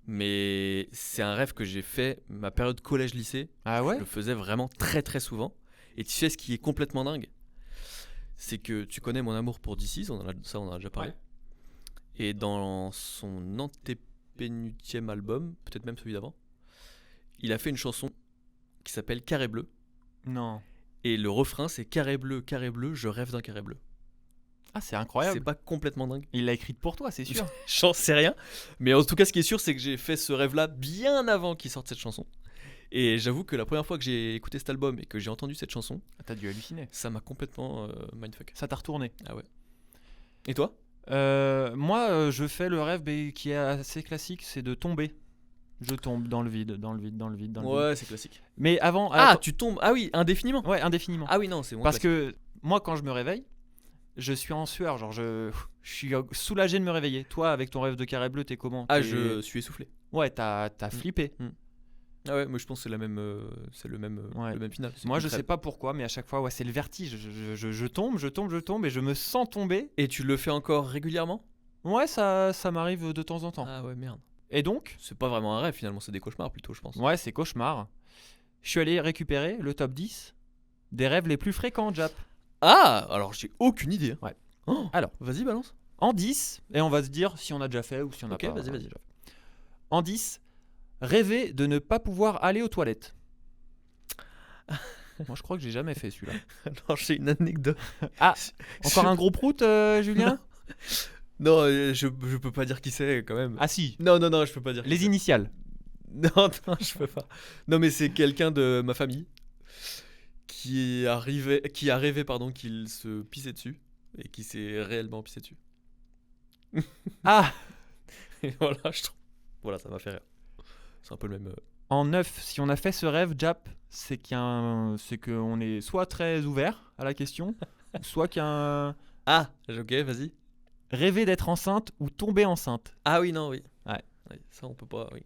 Mais c'est un rêve que j'ai fait ma période collège-lycée. Ah ouais? Je le faisais vraiment très très souvent. Et tu sais ce qui est complètement dingue? C'est que tu connais mon amour pour DC's, on en a déjà parlé. Ouais. Et dans son antépénultième album, peut-être même celui d'avant, il a fait une chanson qui s'appelle Carré bleu. Non. Et le refrain c'est carré bleu, je rêve d'un carré bleu. Ah c'est incroyable. C'est pas complètement dingue. Il l'a écrite pour toi, c'est sûr. J'en sais rien. Mais en tout cas, ce qui est sûr, c'est que j'ai fait ce rêve-là bien avant qu'il sorte cette chanson. Et j'avoue que la première fois que j'ai écouté cet album et que j'ai entendu cette chanson, T'as dû halluciner. ça m'a complètement mindfuck. Ça t'a retourné. Ah ouais. Et toi? Moi, je fais le rêve qui est assez classique, c'est de tomber. Je tombe dans le vide. Ouais, c'est classique. Mais avant. Ah, attends. tu tombes. Ah oui, indéfiniment. Ouais, indéfiniment. Ah oui, non, c'est moins Parce classique. que moi, quand je me réveille, je suis en sueur. Genre, je suis soulagé de me réveiller. Toi, avec ton rêve de carré bleu, t'es comment? Ah, T'es- je suis essoufflé. Ouais, t'as flippé. Ah ouais, moi je pense que c'est le même final. C'est Moi, une je crêpe. sais pas pourquoi, mais à chaque fois, ouais, c'est le vertige. Je tombe et je me sens tomber. Et tu le fais encore régulièrement? Ouais, ça m'arrive de temps en temps. Ah ouais, merde. Et donc, C'est pas vraiment un rêve finalement, c'est des cauchemars plutôt, je pense. ouais, c'est cauchemar. Je suis allé récupérer le top 10 des rêves les plus fréquents, Jap. Ah, alors j'ai aucune idée. Ouais. Oh, Alors. vas-y, balance. En 10, et on va se dire si on a déjà fait ou si on n'a Ok, pas. vas-y. déjà fait. En 10, rêver de ne pas pouvoir aller aux toilettes. Moi, je crois que j'ai jamais fait celui-là. Alors j'ai une anecdote. Ah, encore un gros prout, Julien? Non, je peux pas dire qui c'est quand même. Ah si, Non, je peux pas dire. qui les c'est. initiales. Non, je peux pas. Non, mais c'est quelqu'un de ma famille qui a rêvé qu'il se pissait dessus et qui s'est réellement pissé dessus. Ah, Et voilà, voilà, ça m'a fait rire. C'est un peu le même. en 9, si on a fait ce rêve, Jap, c'est qu'on est soit très ouvert à la question, soit qu'il y a un... Ah, ok, vas-y. Rêver d'être enceinte ou tomber enceinte. Ah oui, non, oui. Ouais. Oui, ça, on peut pas, oui.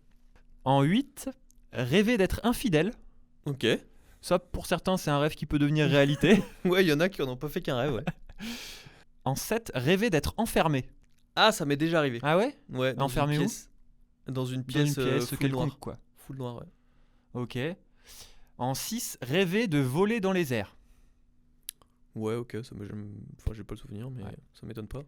En 8, rêver d'être infidèle. Ok. Ça, pour certains, c'est un rêve qui peut devenir réalité. Ouais, il y en a qui en ont pas fait qu'un rêve, ouais. En 7, rêver d'être enfermé. Ah, ça m'est déjà arrivé. Ah ouais? Ouais, Enfermé où? Dans une Dans pièce, une pièce full quelconque, noire. quoi. Full noir, ouais. Ok. En 6, rêver de voler dans les airs. Ouais, ok, enfin, j'ai pas le souvenir, mais Ouais. ça m'étonne pas.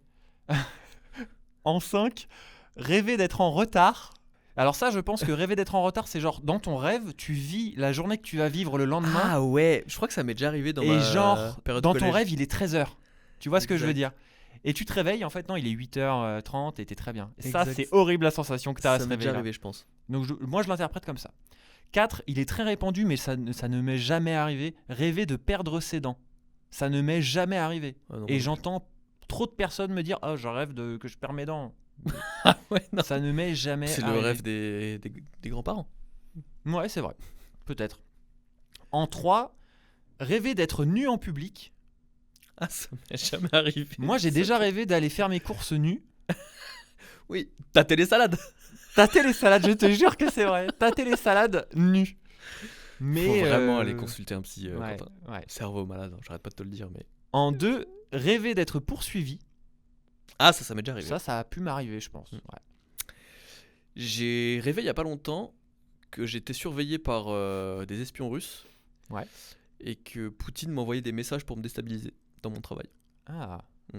En 5, rêver d'être en retard. Alors ça, je pense que rêver d'être en retard, c'est genre, dans ton rêve, tu vis la journée que tu vas vivre le lendemain. Ah ouais, je crois que ça m'est déjà arrivé dans et ma genre, période dans collège. ton rêve, il est 13h. Tu vois ce que je veux Exact. dire? Et tu te réveilles, en fait, non, il est 8h30 et t'es très bien. Et ça, Exact. c'est horrible la sensation que t'as à Ça se m'est déjà réveiller. arrivé, je pense. Donc moi, je l'interprète comme ça. 4, il est très répandu, mais ça ne m'est jamais arrivé. Rêver de perdre ses dents. Ça ne m'est jamais arrivé. Ah non, Et moi j'entends trop de personnes me dire « Oh, je rêve que je perds mes dents. ouais, non. » Ça ne m'est jamais C'est arrivé. le rêve des grands-parents. Ouais, c'est vrai. Peut-être. En 3, rêver d'être nu en public. Ah, ça m'est jamais arrivé. Moi, j'ai Ça. déjà rêvé d'aller faire mes courses nues. Oui, tâter les salades. Tâter les salades, je te jure que c'est vrai. Tâter les salades nues. Mais Faut vraiment aller consulter un psy. ouais, Quentin. ouais. Cerveau malade, hein, j'arrête pas de te le dire, mais. En 2, rêver d'être poursuivi. Ah, ça m'est déjà arrivé. Ça a pu m'arriver, je pense. Ouais. J'ai rêvé il y a pas longtemps que j'étais surveillé par des espions russes. Ouais. Et que Poutine m'envoyait des messages pour me déstabiliser dans mon travail. Ah. Mm.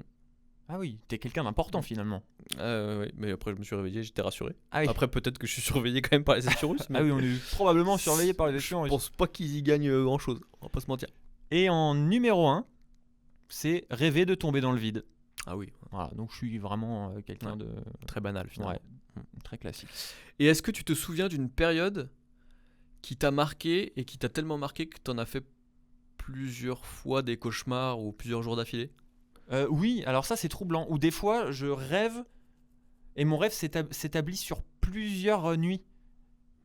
Ah oui, t'es quelqu'un d'important finalement. Ouais, mais après je me suis réveillé, j'étais rassuré. Ah oui. Après peut-être que je suis surveillé quand même par les espions russes. Mais Ah oui, on est probablement surveillé par les espions. je pense pas qu'ils y gagnent grand chose, on va pas se mentir. Et en numéro 1, c'est rêver de tomber dans le vide. Ah oui, Voilà, donc je suis vraiment quelqu'un Ouais. de très banal finalement. ouais, très classique. Et est-ce que tu te souviens d'une période qui t'a marqué et qui t'a tellement marqué que t'en as fait plusieurs fois des cauchemars ou plusieurs jours d'affilée? Oui, alors ça c'est troublant. Ou des fois je rêve et mon rêve s'établit sur plusieurs nuits.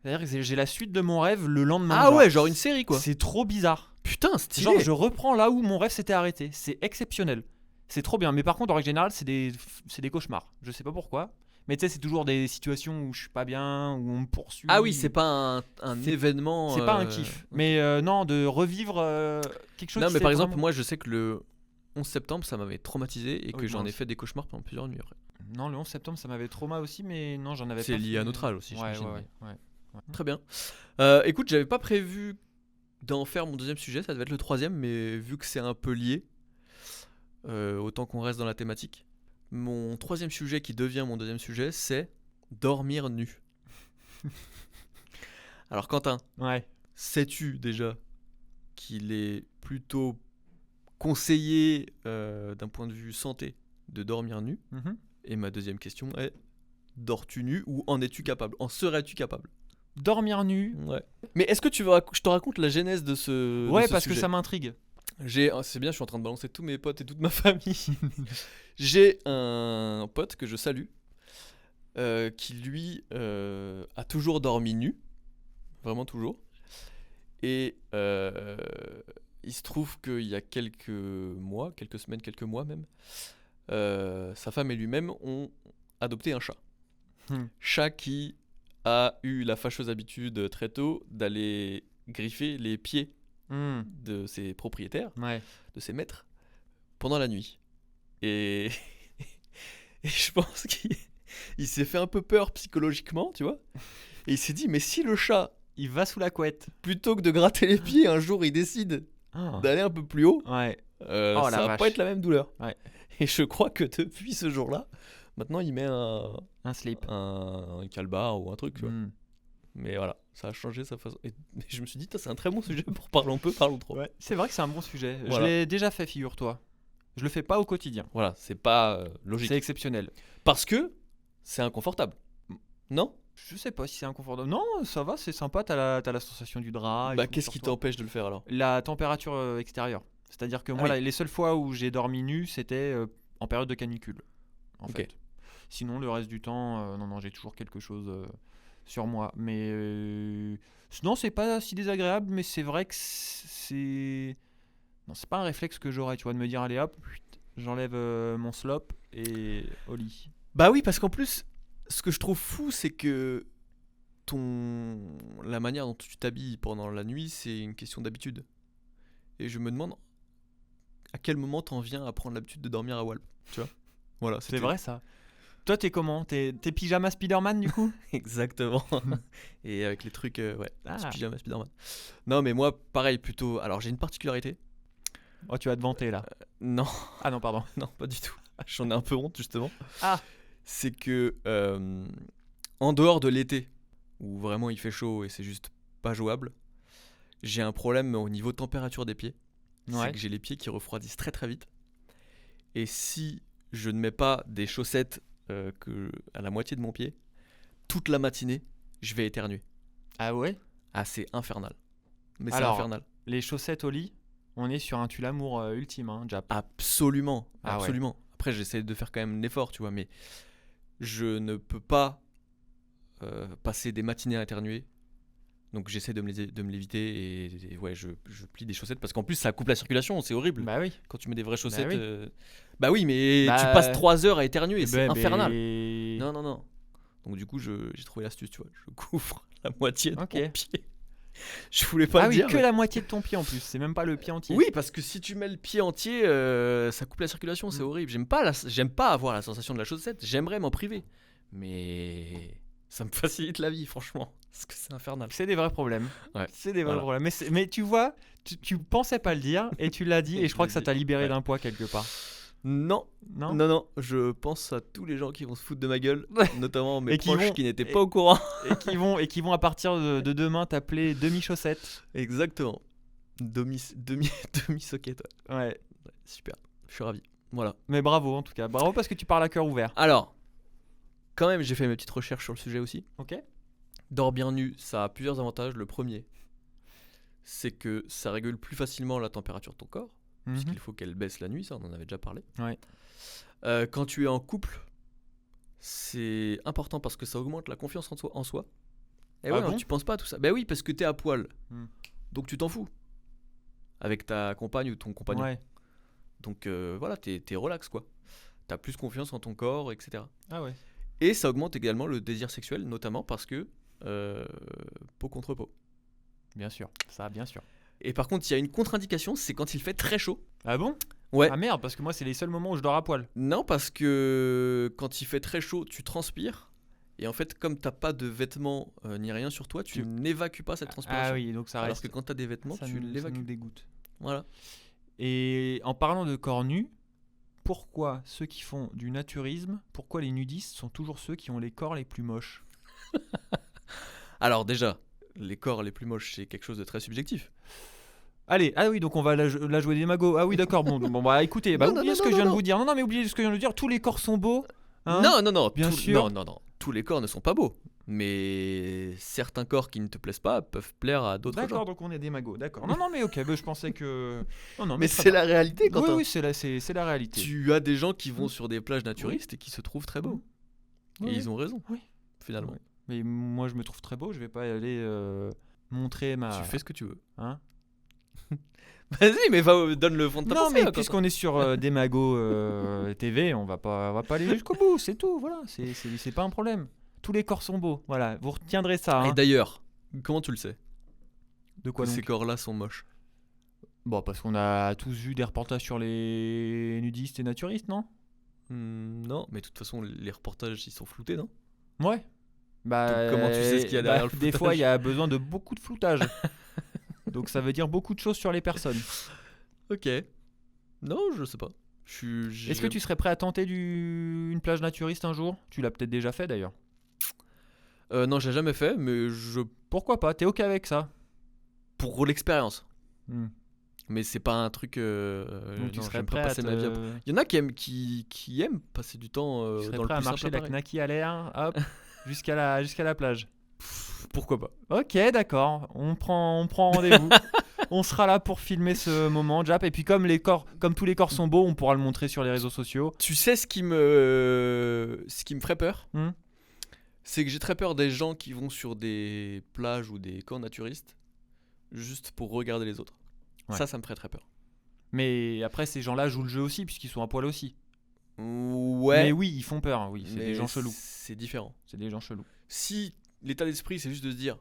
C'est-à-dire que j'ai la suite de mon rêve le lendemain. Ah ouais, genre une série quoi. C'est trop bizarre. Putain, stylé. Genre je reprends là où mon rêve s'était arrêté. C'est exceptionnel. C'est trop bien. Mais par contre en règle générale c'est des cauchemars. Je sais pas pourquoi. Mais tu sais c'est toujours des situations où je suis pas bien, où on me poursuit. Ah oui, c'est pas un C'est- événement. C'est pas un kiff. Mais non, de revivre quelque chose Non, qui mais s'est par exemple, vraiment- moi je sais que le 11 septembre ça m'avait traumatisé et que Oui, j'en moi ai aussi. fait des cauchemars pendant plusieurs nuits après. Non, le 11 septembre ça m'avait trauma aussi, mais non, j'en avais pas. C'est lié fait- à notre âge aussi, Ouais, j'imagine. ouais. Très bien. Écoute, j'avais pas prévu d'en faire mon deuxième sujet, ça devait être le troisième, mais vu que c'est un peu lié, autant qu'on reste dans la thématique. Mon troisième sujet qui devient mon deuxième sujet, c'est dormir nu. Alors Quentin, Ouais. sais-tu déjà qu'il est plutôt conseillé d'un point de vue santé de dormir nu? Mhm. Et ma deuxième question est, dors-tu nu ou en es-tu capable? En serais-tu capable? Dormir nu. Ouais. Mais est-ce que tu veux je te raconte la genèse de ce Ouais, de ce parce que sujet. ça m'intrigue. C'est bien, je suis en train de balancer tous mes potes et toute ma famille. J'ai un pote que je salue qui lui a toujours dormi nu, vraiment toujours. Et il se trouve qu'il y a quelques mois, quelques semaines, quelques mois même, sa femme et lui-même ont adopté un chat. Chat qui a eu la fâcheuse habitude très tôt d'aller griffer les pieds Hmm. de ses propriétaires, Ouais. de ses maîtres, pendant la nuit. Et Et je pense qu'il s'est fait un peu peur psychologiquement, tu vois. Et il s'est dit, mais si le chat, Il va sous la couette. plutôt que de gratter les pieds, un jour il décide Oh. d'aller un peu plus haut, Ouais. ça la va vache. pas être la même douleur. Ouais. Et je crois que depuis ce jour-là, maintenant il met Un slip. un calbar ou un truc, tu vois. Mm. Mais voilà, ça a changé sa façon. Et je me suis dit, c'est un très bon sujet pour parler un peu, parlons trop. Ouais. C'est vrai que c'est un bon sujet. Je Voilà. l'ai déjà fait, figure-toi. Je le fais pas au quotidien. Voilà, c'est pas logique. C'est exceptionnel. Parce que c'est inconfortable. Non. Je sais pas si c'est inconfortable. Non, ça va, c'est sympa. T'as la sensation du drap. et Bah, tout qu'est-ce sur qui toi. t'empêche de le faire alors? La température extérieure. C'est-à-dire que moi, oui. les seules fois où j'ai dormi nu, c'était en période de canicule. En Ok. fait. Sinon, le reste du temps, non, j'ai toujours quelque chose sur moi. Mais non, c'est pas si désagréable, mais c'est vrai que c'est. Non, c'est pas un réflexe que j'aurais, tu vois, de me dire, allez hop, j'enlève mon slop et au lit. Bah oui, parce qu'en plus, ce que je trouve fou, c'est que la manière dont tu t'habilles pendant la nuit, c'est une question d'habitude. Et je me demande à quel moment t'en viens à prendre l'habitude de dormir à Walp, tu vois. Voilà, C'est vrai ça. Toi, t'es comment? T'es pyjama Spider-Man du coup? Exactement. Et avec les trucs, ouais, Ah. petit pyjama Spider-Man. Non, mais moi, pareil, plutôt. Alors, j'ai une particularité. Oh, tu vas te vanter là. Non, Ah non, pardon. non, pas du tout. J'en ai un peu honte, justement. Ah. C'est que, en dehors de l'été, où vraiment il fait chaud et c'est juste pas jouable, j'ai un problème au niveau température des pieds. C'est Ouais. que j'ai les pieds qui refroidissent très très vite. Et si je ne mets pas des chaussettes à la moitié de mon pied, toute la matinée, je vais éternuer. Ah ouais? Ah, c'est infernal. Mais c'est Alors, infernal. les chaussettes au lit, on est sur un tue-l'amour ultime, hein, Jap. Absolument. Ah ouais. Absolument. Après, j'essaie de faire quand même un effort, tu vois, mais je ne peux pas passer des matinées à éternuer. Donc j'essaie de me l'éviter et ouais, je plie des chaussettes parce qu'en plus ça coupe la circulation, c'est horrible. Bah oui. Quand tu mets des vraies chaussettes. oui. Bah oui, mais Bah, tu passes 3 heures à éternuer, Eh c'est ben, infernal. mais- Non, non, non. Donc du coup, j'ai trouvé l'astuce, tu vois. Je couvre la moitié de Ok. mon pied. Je voulais pas Ah le oui, dire. que mais- la moitié de ton pied en plus, c'est même pas le pied entier. Oui, parce que si tu mets le pied entier, ça coupe la circulation, c'est Mm. horrible. J'aime pas avoir la sensation de la chaussette, j'aimerais m'en priver. Mais ça me facilite la vie, franchement. Parce que c'est infernal. C'est des vrais problèmes. Ouais, C'est des vrais voilà. problèmes. Mais tu vois, tu pensais pas le dire et tu l'as dit et je crois que ça t'a libéré Ouais. d'un poids quelque part. Non, Non, non, non, je pense à tous les gens qui vont se foutre de ma gueule, notamment mes Et qui proches vont- qui n'étaient et- pas au courant. et qui vont à partir de demain t'appeler demi-chaussette. Exactement. Demi-socket, ouais. Ouais. Super, je suis ravi. Voilà. Mais bravo en tout cas. Bravo parce que tu parles à cœur ouvert. Alors, quand même, j'ai fait mes petites recherches sur le sujet aussi. Ok. Dormir nu, ça a plusieurs avantages. Le premier, c'est que ça régule plus facilement la température de ton corps, Mhm. puisqu'il faut qu'elle baisse la nuit, ça on en avait déjà parlé. Ouais. Quand tu es en couple, c'est important parce que ça augmente la confiance en soi. Et Ah ouais, bon tu penses pas à tout ça. Ben oui, parce que t'es à poil, Hmm. donc tu t'en fous. Avec ta compagne ou ton compagnon. Ouais. Donc voilà, t'es relax quoi. T'as plus confiance en ton corps, etc. Ah ouais. Et ça augmente également le désir sexuel, notamment parce que peau contre peau. Bien sûr. Ça, bien sûr. Et par contre, il y a une contre-indication, c'est quand il fait très chaud. Ah bon? Ouais. Ah merde, parce que moi c'est les seuls moments où je dors à poil. Non, parce que quand il fait très chaud, tu transpires. Et en fait, comme t'as pas de vêtements ni rien sur toi, tu n'évacues pas cette transpiration. Ah oui, donc ça Alors reste. que quand t'as des vêtements, ça tu nous l'évacues. dégoûte. Voilà. Et en parlant de corps nus, pourquoi ceux qui font du naturisme, pourquoi les nudistes sont toujours ceux qui ont les corps les plus moches? Alors déjà, les corps les plus moches, c'est quelque chose de très subjectif. Allez, ah oui, donc on va la jouer des magos. Ah oui, d'accord, bon, bah écoutez, bah, Non, non, oubliez non, ce que non, je viens de non. vous dire. Non, mais oubliez ce que je viens de vous dire, tous les corps sont beaux. Hein. Non, non, non. Bien sûr. Non. Tous les corps ne sont pas beaux. Mais certains corps qui ne te plaisent pas peuvent plaire à d'autres D'accord, gens. donc on est des magos, d'accord. Non, mais ok, bah, je pensais que. Non, Mais très c'est bien. la réalité, Oui, Quentin. oui, c'est la réalité. Tu as des gens qui vont Mm. sur des plages naturistes et qui se trouvent très beaux. Oui, Et oui. ils ont raison, Oui. finalement. Ouais. Mais moi, je me trouve très beau, je vais pas aller montrer ma. Tu fais ce que tu veux. Hein. Vas-y, mais donne le fond de ta Non, pensée, mais Quentin. puisqu'on est sur des magos TV, on va pas aller jusqu'au bout, c'est tout, voilà, c'est pas un problème. Tous les corps sont beaux, voilà, vous retiendrez ça. Hein. Et d'ailleurs, comment tu le sais De quoi que donc? ces corps-là sont moches? Bon, parce qu'on a tous vu des reportages sur les nudistes et naturistes, non? Non, mais de toute façon, les reportages, ils sont floutés, non? Ouais. Bah, Donc, comment tu sais ce qu'il y a derrière le des fois, floutage? il y a besoin de beaucoup de floutage. Donc ça veut dire beaucoup de choses sur les personnes. Ok. Non, je sais pas. Est-ce que tu serais prêt à tenter une plage naturiste un jour? Tu l'as peut-être déjà fait d'ailleurs. Non, j'ai jamais fait, mais Pourquoi pas? T'es ok avec ça? pour l'expérience. Hmm. Mais c'est pas un truc. Donc tu Non, serais j'aime prêt pas à passer ma vie. Il y en a qui aiment passer du temps tu serais dans le prêt à plus marcher simple la appareil. knacky à l'air, hop, jusqu'à la plage. Pourquoi pas? Ok, d'accord. On prend rendez-vous. On sera là pour filmer ce moment, Jap. Et puis comme tous les corps sont beaux, on pourra le montrer sur les réseaux sociaux. Tu sais ce qui me ferait peur? Hmm. C'est que j'ai très peur des gens qui vont sur des plages ou des camps naturistes juste pour regarder les autres. Ouais. Ça me ferait très peur. Mais après, ces gens-là jouent le jeu aussi, puisqu'ils sont à poil aussi. Ouais. Mais oui, ils font peur, hein, oui. C'est mais des gens chelous. C'est différent. C'est des gens chelous. Si l'état d'esprit c'est juste de se dire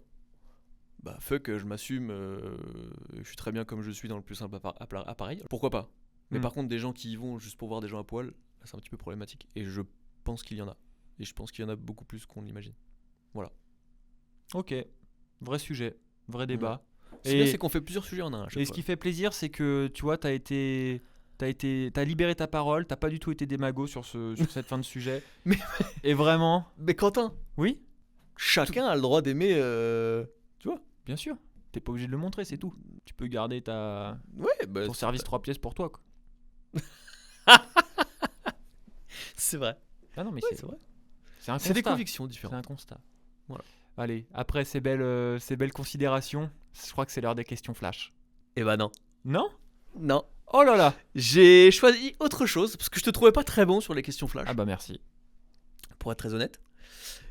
bah fuck, je m'assume, je suis très bien comme je suis dans le plus simple appareil, pourquoi pas? Mais par contre, des gens qui y vont juste pour voir des gens à poil, c'est un petit peu problématique. Et je pense qu'il y en a. Et je pense qu'il y en a beaucoup plus qu'on l'imagine. Ok. Vrai sujet. Vrai débat. Ce qui est bien, c'est qu'on fait plusieurs sujets en un à chaque Et ce fois. qui fait plaisir, c'est que tu vois, t'as libéré ta parole, t'as pas du tout été démago sur cette fin de sujet. Mais- Et vraiment, Mais Quentin, oui, chacun a le droit d'aimer. bien sûr. T'es pas obligé de le montrer, c'est tout. Tu peux garder Ouais, bah, ton service 3 pièces pour toi, quoi. c'est vrai. Ah non, mais Ouais, c'est c'est vrai. C'est un C'est des constat. convictions C'est différentes. un constat. Voilà. Allez, après ces belles considérations, je crois que c'est l'heure des questions flash. Eh bah non. Non? Non. Oh là là! J'ai choisi autre chose parce que je te trouvais pas très bon sur les questions flash, Ah bah merci. pour être très honnête.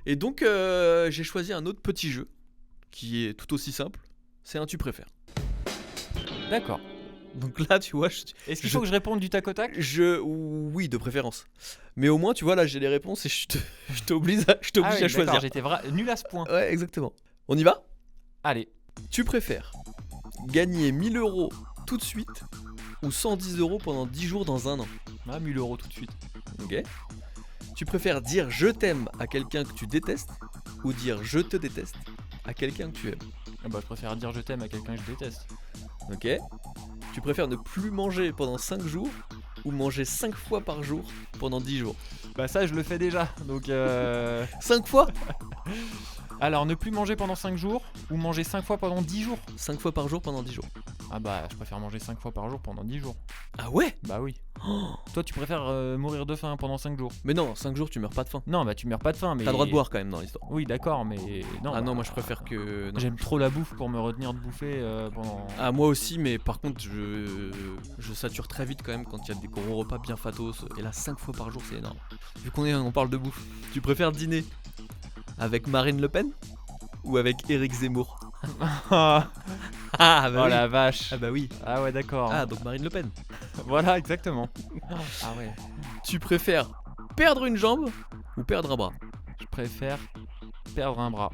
Et donc j'ai choisi un autre petit jeu qui est tout aussi simple. C'est un tu préfères. D'accord. Donc là, tu vois, Est-ce qu'il faut que je réponde du tac au tac? oui, de préférence. Mais au moins, tu vois, là, j'ai les réponses et je t'oblige à Ah oui, choisir. d'accord, j'étais nul à ce point. Ouais, exactement. On y va? Allez. Tu préfères gagner 1000 € tout de suite ou 110 € pendant 10 jours dans un an? Ah, 1000 € tout de suite. Ok. Tu préfères dire je t'aime à quelqu'un que tu détestes ou dire je te déteste à quelqu'un que tu aimes? Ah bah je préfère dire je t'aime à quelqu'un que je déteste. Ok. Tu préfères ne plus manger pendant 5 jours ou manger 5 fois par jour pendant 10 jours? Bah ça je le fais déjà. Donc 5 fois? Alors ne plus manger pendant 5 jours ou manger 5 fois pendant 10 jours? 5 fois par jour pendant 10 jours. Ah bah je préfère manger 5 fois par jour pendant 10 jours. Ah ouais? Bah oui. Oh. Toi tu préfères mourir de faim pendant 5 jours? Mais non, 5 jours tu meurs pas de faim. Non bah tu meurs pas de faim mais... T'as le droit de boire quand même dans l'histoire. Oui d'accord mais... Non, Ah non, bah, moi je préfère que... non. J'aime trop la bouffe pour me retenir de bouffer pendant... Ah moi aussi, mais par contre je sature très vite quand même quand il y a des gros repas bien fatos. Et là 5 fois par jour c'est énorme. Vu on parle de bouffe, tu préfères dîner avec Marine Le Pen ou avec Éric Zemmour? Ah Ah bah oh oui. la vache. Ah bah oui. Ah ouais d'accord. Ah donc Marine Le Pen. Voilà exactement. Ah ouais. Tu préfères perdre une jambe ou perdre un bras? Je préfère perdre un bras.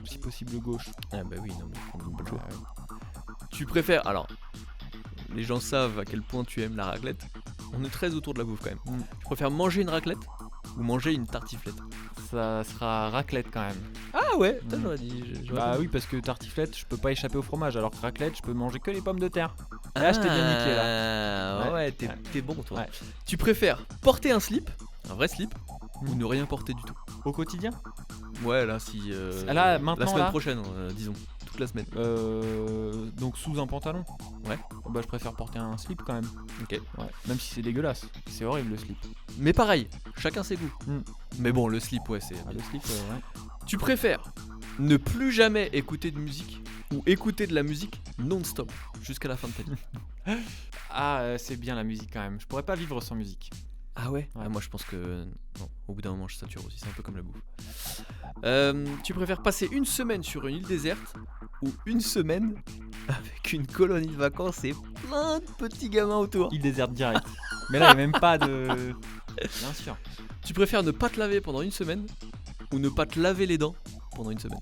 Si possible gauche. Ah bah oui, non mais on a pas le choix. Ah ouais. Tu préfères... Alors, les gens savent à quel point tu aimes la raclette. On est très autour de la bouffe quand même. Mm. Tu préfères manger une raclette ou manger une tartiflette? Ça sera raclette quand même. Ah ouais, putain, Mm. j'aurais dit... Bah oui parce que tartiflette je peux pas échapper au fromage alors que raclette je peux manger que les pommes de terre. Là, je t'ai bien niqué, là. Ouais. Ouais, Ouais. t'es bon toi. Ouais. Tu préfères porter un slip, un vrai slip, ou Mm. ne rien porter du tout? Au quotidien? Ouais, là si... Là, la maintenant, semaine là prochaine, disons. Toute la semaine. Donc sous un pantalon. Ouais. Bah je préfère porter un slip quand même. Ok. Ouais. Même si c'est dégueulasse. C'est horrible le slip. Mais pareil, chacun ses goûts. Mm. Mais bon, le slip, ouais, c'est... Ah, le slip ouais. Tu préfères ne plus jamais écouter de musique ou écouter de la musique non-stop jusqu'à la fin de ta vie? Ah c'est bien la musique quand même. Je pourrais pas vivre sans musique. Ah ouais, Ouais. moi je pense que non, au bout d'un moment je sature aussi, c'est un peu comme la bouffe. Tu préfères passer une semaine sur une île déserte ou une semaine avec une colonie de vacances et plein de petits gamins autour? Il déserte direct. Mais là il y a même pas de... Bien sûr. Tu préfères ne pas te laver pendant une semaine ou ne pas te laver les dents pendant une semaine?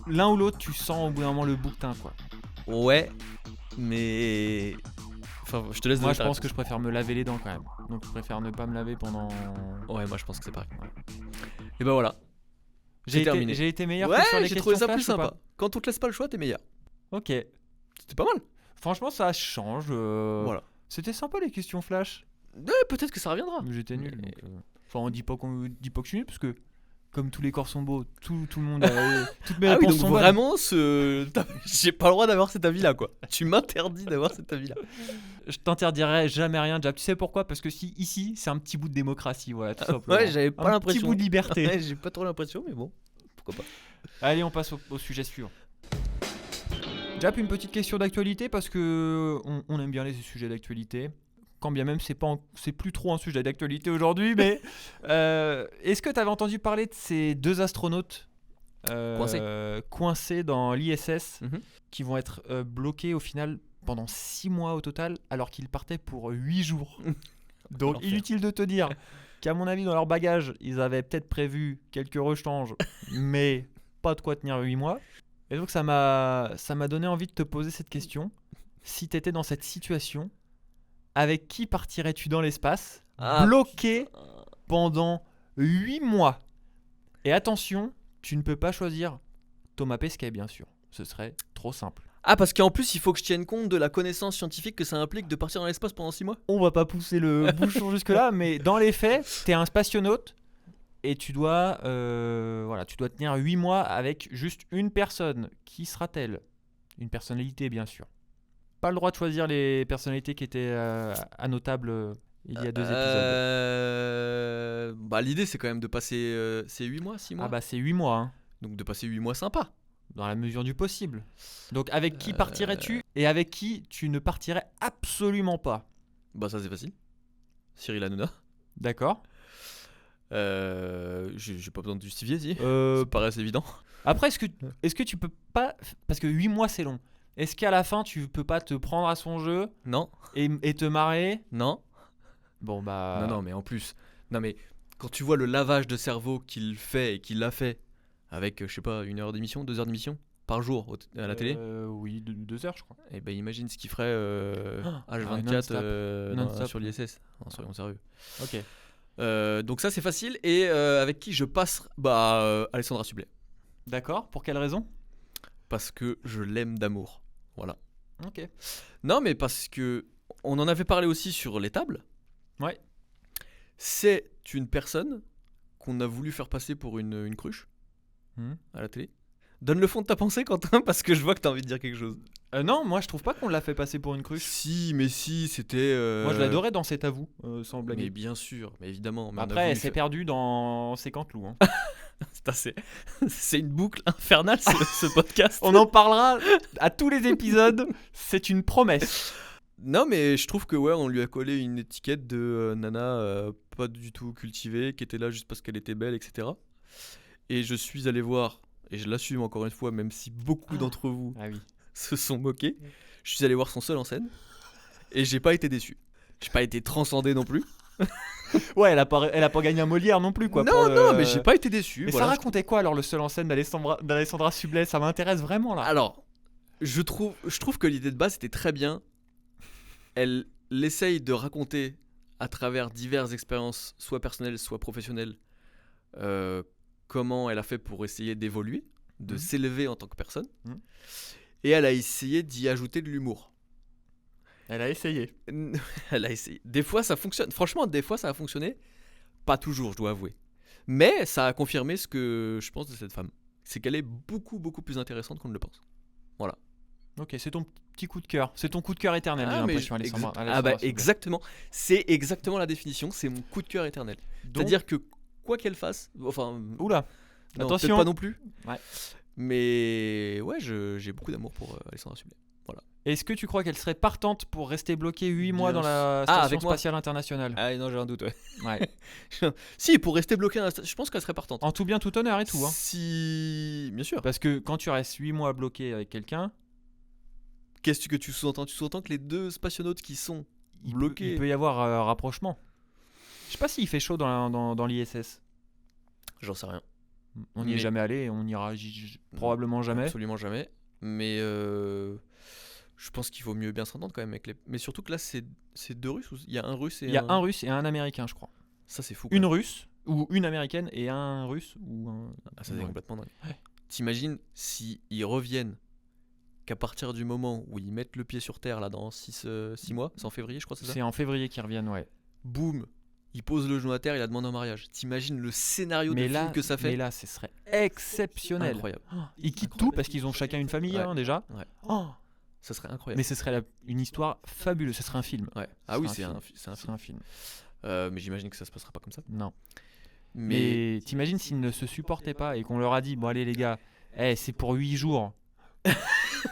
L'un ou l'autre tu sens au bout d'un moment le bouquetin quoi. Ouais, mais Enfin, je te laisse Moi, donner je ta pense que réponse. je préfère me laver les dents quand même. Donc, je préfère ne pas me laver pendant. Ouais, moi je pense que c'est pareil. Et ben voilà. J'ai été, terminé. j'ai été meilleur Ouais, que sur les j'ai questions trouvé ça flash plus ou pas sympa. Quand on te laisse pas le choix, t'es meilleur. Ok. C'était pas mal. Franchement, ça change. Voilà. C'était sympa les questions flash. Ouais, peut-être que ça reviendra. Mais j'étais nul. Mais- Donc, Enfin, on dit pas que je suis nul parce que comme tous les corps sont beaux, tout le monde a. Toutes mes Ah oui, réponses donc sont bonnes. vraiment, j'ai pas le droit d'avoir cet avis-là, quoi. Tu m'interdis d'avoir cet avis-là. Je t'interdirai jamais rien, Jab. Tu sais pourquoi? Parce que si ici, c'est un petit bout de démocratie, voilà, tout simplement. Ouais, j'avais pas Un l'impression. petit bout de liberté. Ouais, j'ai pas trop l'impression, mais bon, pourquoi pas. Allez, on passe au sujet suivant. Jap, une petite question d'actualité parce que on aime bien les sujets d'actualité. Quand bien même c'est plus trop un sujet d'actualité aujourd'hui, mais est-ce que tu avais entendu parler de ces deux astronautes coincés dans l'ISS Mhm. qui vont être bloqués au final pendant 6 mois au total alors qu'ils partaient pour 8 jours. Donc L'enfer. inutile de te dire qu'à mon avis dans leur bagage ils avaient peut-être prévu quelques rechanges mais pas de quoi tenir 8 mois. Et donc ça m'a donné envie de te poser cette question. Si tu étais dans cette situation, avec qui partirais-tu dans l'espace, Ah, bloqué pendant 8 mois? Et attention, tu ne peux pas choisir Thomas Pesquet bien sûr. Ce serait trop simple. Ah, parce qu'en plus, il faut que je tienne compte de la connaissance scientifique que ça implique de partir dans l'espace pendant 6 mois. On va pas pousser le bouchon jusque là, mais dans les faits, t'es un spationaute et tu dois tenir 8 mois avec juste une personne. Qui sera-t-elle? Une personnalité bien sûr. Pas le droit de choisir les personnalités qui étaient à nos tables il y a 2 épisodes. Bah, l'idée, c'est quand même de passer ces 8 mois, 6 mois. Ah bah c'est 8 mois, hein, Donc de passer 8 mois sympas. dans la mesure du possible. Donc avec qui partirais-tu et avec qui tu ne partirais absolument pas? Bah, ça, c'est facile. Cyril Hanouna. D'accord. J'ai pas besoin de justifier, si. Euh, Ça paraît assez évident. Après, est-ce que tu peux pas... Parce que 8 mois, c'est long. Est-ce qu'à la fin, tu peux pas te prendre à son jeu Non, et te marrer? non. Bon, bah... Non, mais en plus. Non, mais quand tu vois le lavage de cerveau qu'il fait et qu'il a fait avec, je sais pas, 1 heure d'émission, 2 heures d'émission par jour à la télé, Oui, 2 heures, je crois. et ben imagine ce qu'il ferait H24 non-stop. Non-stop. sur l'ISS. Non, soyons sérieux. Ok. Donc ça c'est facile. Et avec qui je passe? Bah Alessandra Sublet. D'accord. Pour quelle raison? Parce que je l'aime d'amour. Voilà. Ok. Non, mais parce que on en avait parlé aussi sur les tables. Ouais. C'est une personne qu'on a voulu faire passer pour une cruche Hmm. à la télé. Donne le fond de ta pensée, Quentin, parce que je vois que t'as envie de dire quelque chose. Non, moi, je trouve pas qu'on l'a fait passer pour une cruche. Si, c'était. Moi, je l'adorais dans cet avou, sans blaguer. Mais bien sûr, mais évidemment. Mais on a Après, elle voulu s'est faire- perdue dans ses cantelous. Hein. Putain, c'est une boucle infernale ce podcast. On en parlera à tous les épisodes. C'est une promesse. Non, mais je trouve que ouais, on lui a collé une étiquette de nana pas du tout cultivée, qui était là juste parce qu'elle était belle, etc. Et je suis allé voir, et je l'assume encore une fois, même si beaucoup d'entre vous Ah oui. se sont moqués, je suis allé voir son seul en scène, et j'ai pas été déçu. J'ai pas été transcendé non plus. Ouais, elle a pas gagné un Molière non plus, quoi. pour non, le- non, mais j'ai pas été déçu. Mais voilà. ça racontait quoi alors le seul en scène d'Alessandra Sublet? Ça m'intéresse vraiment là. Alors, je trouve que l'idée de base était très bien. Elle essaye de raconter à travers diverses expériences, soit personnelles, soit professionnelles, comment elle a fait pour essayer d'évoluer, de Mhm. s'élever en tant que personne. Mhm. Et elle a essayé d'y ajouter de l'humour. Elle a essayé. Elle a essayé. Des fois, ça fonctionne. Franchement, des fois, ça a fonctionné. Pas toujours, je dois avouer. Mais ça a confirmé ce que je pense de cette femme. C'est qu'elle est beaucoup, beaucoup plus intéressante qu'on ne le pense. Voilà. Ok, c'est ton petit coup de cœur. C'est ton coup de cœur éternel, j'ai mais l'impression, Alessandra. Ah bah Sublet. exactement. C'est exactement la définition. C'est mon coup de cœur éternel. Donc- C'est-à-dire que quoi qu'elle fasse, enfin, Oula. non, Attention. peut-être pas non plus. Ouais. Mais ouais, j'ai beaucoup d'amour pour Alessandra Sublet. Est-ce que tu crois qu'elle serait partante pour rester bloquée 8 mois Bien dans la sûr. Ah, Station avec moi. Spatiale Internationale? Ah non, j'ai un doute. Ouais. Ouais. Si, pour rester bloqué dans la je pense qu'elle serait partante. En tout bien, tout honneur et tout. Hein. Si, bien sûr. Parce que quand tu restes 8 mois bloqué avec quelqu'un, Qu'est-ce que tu sous-entends? Tu sous-entends que les deux spationautes qui sont il bloqués. peut y avoir rapprochement. Je sais pas s'il fait chaud dans l'ISS. J'en sais rien. On n'y est Mais- jamais allé et on n'ira probablement jamais. Absolument jamais. Mais Je pense qu'il vaut mieux bien s'entendre quand même avec les. Mais surtout que là, c'est 2 Russes ou il y a un Russe et Il y a un Russe et un Américain, je crois. Ça, c'est fou. Quoi. Une Russe ou une Américaine et un Russe ou un. Ah, ça, c'est Ouais. complètement dingue. Ouais. T'imagines si ils reviennent qu'à partir du moment où ils mettent le pied sur terre, là, dans 6 mois, c'est en février, je crois, c'est ça. C'est en février qu'ils reviennent, ouais. Boum, il pose le genou à terre, il la demande en mariage. T'imagines le scénario de film que ça fait. Mais là, ce serait exceptionnel. Incroyable. Ils quittent tout parce qu'ils ont chacun une famille, Ouais. hein, déjà. Ouais. Oh, Ça serait incroyable. mais ce serait une histoire fabuleuse. Ce serait un film. Ouais. Ce Ah oui, serait c'est un Ce film. serait un film. Mais j'imagine que ça se passera pas comme ça. Non. Mais Mais t'imagines s'ils ne se supportaient pas et qu'on leur a dit bon allez les gars, c'est pour 8 jours.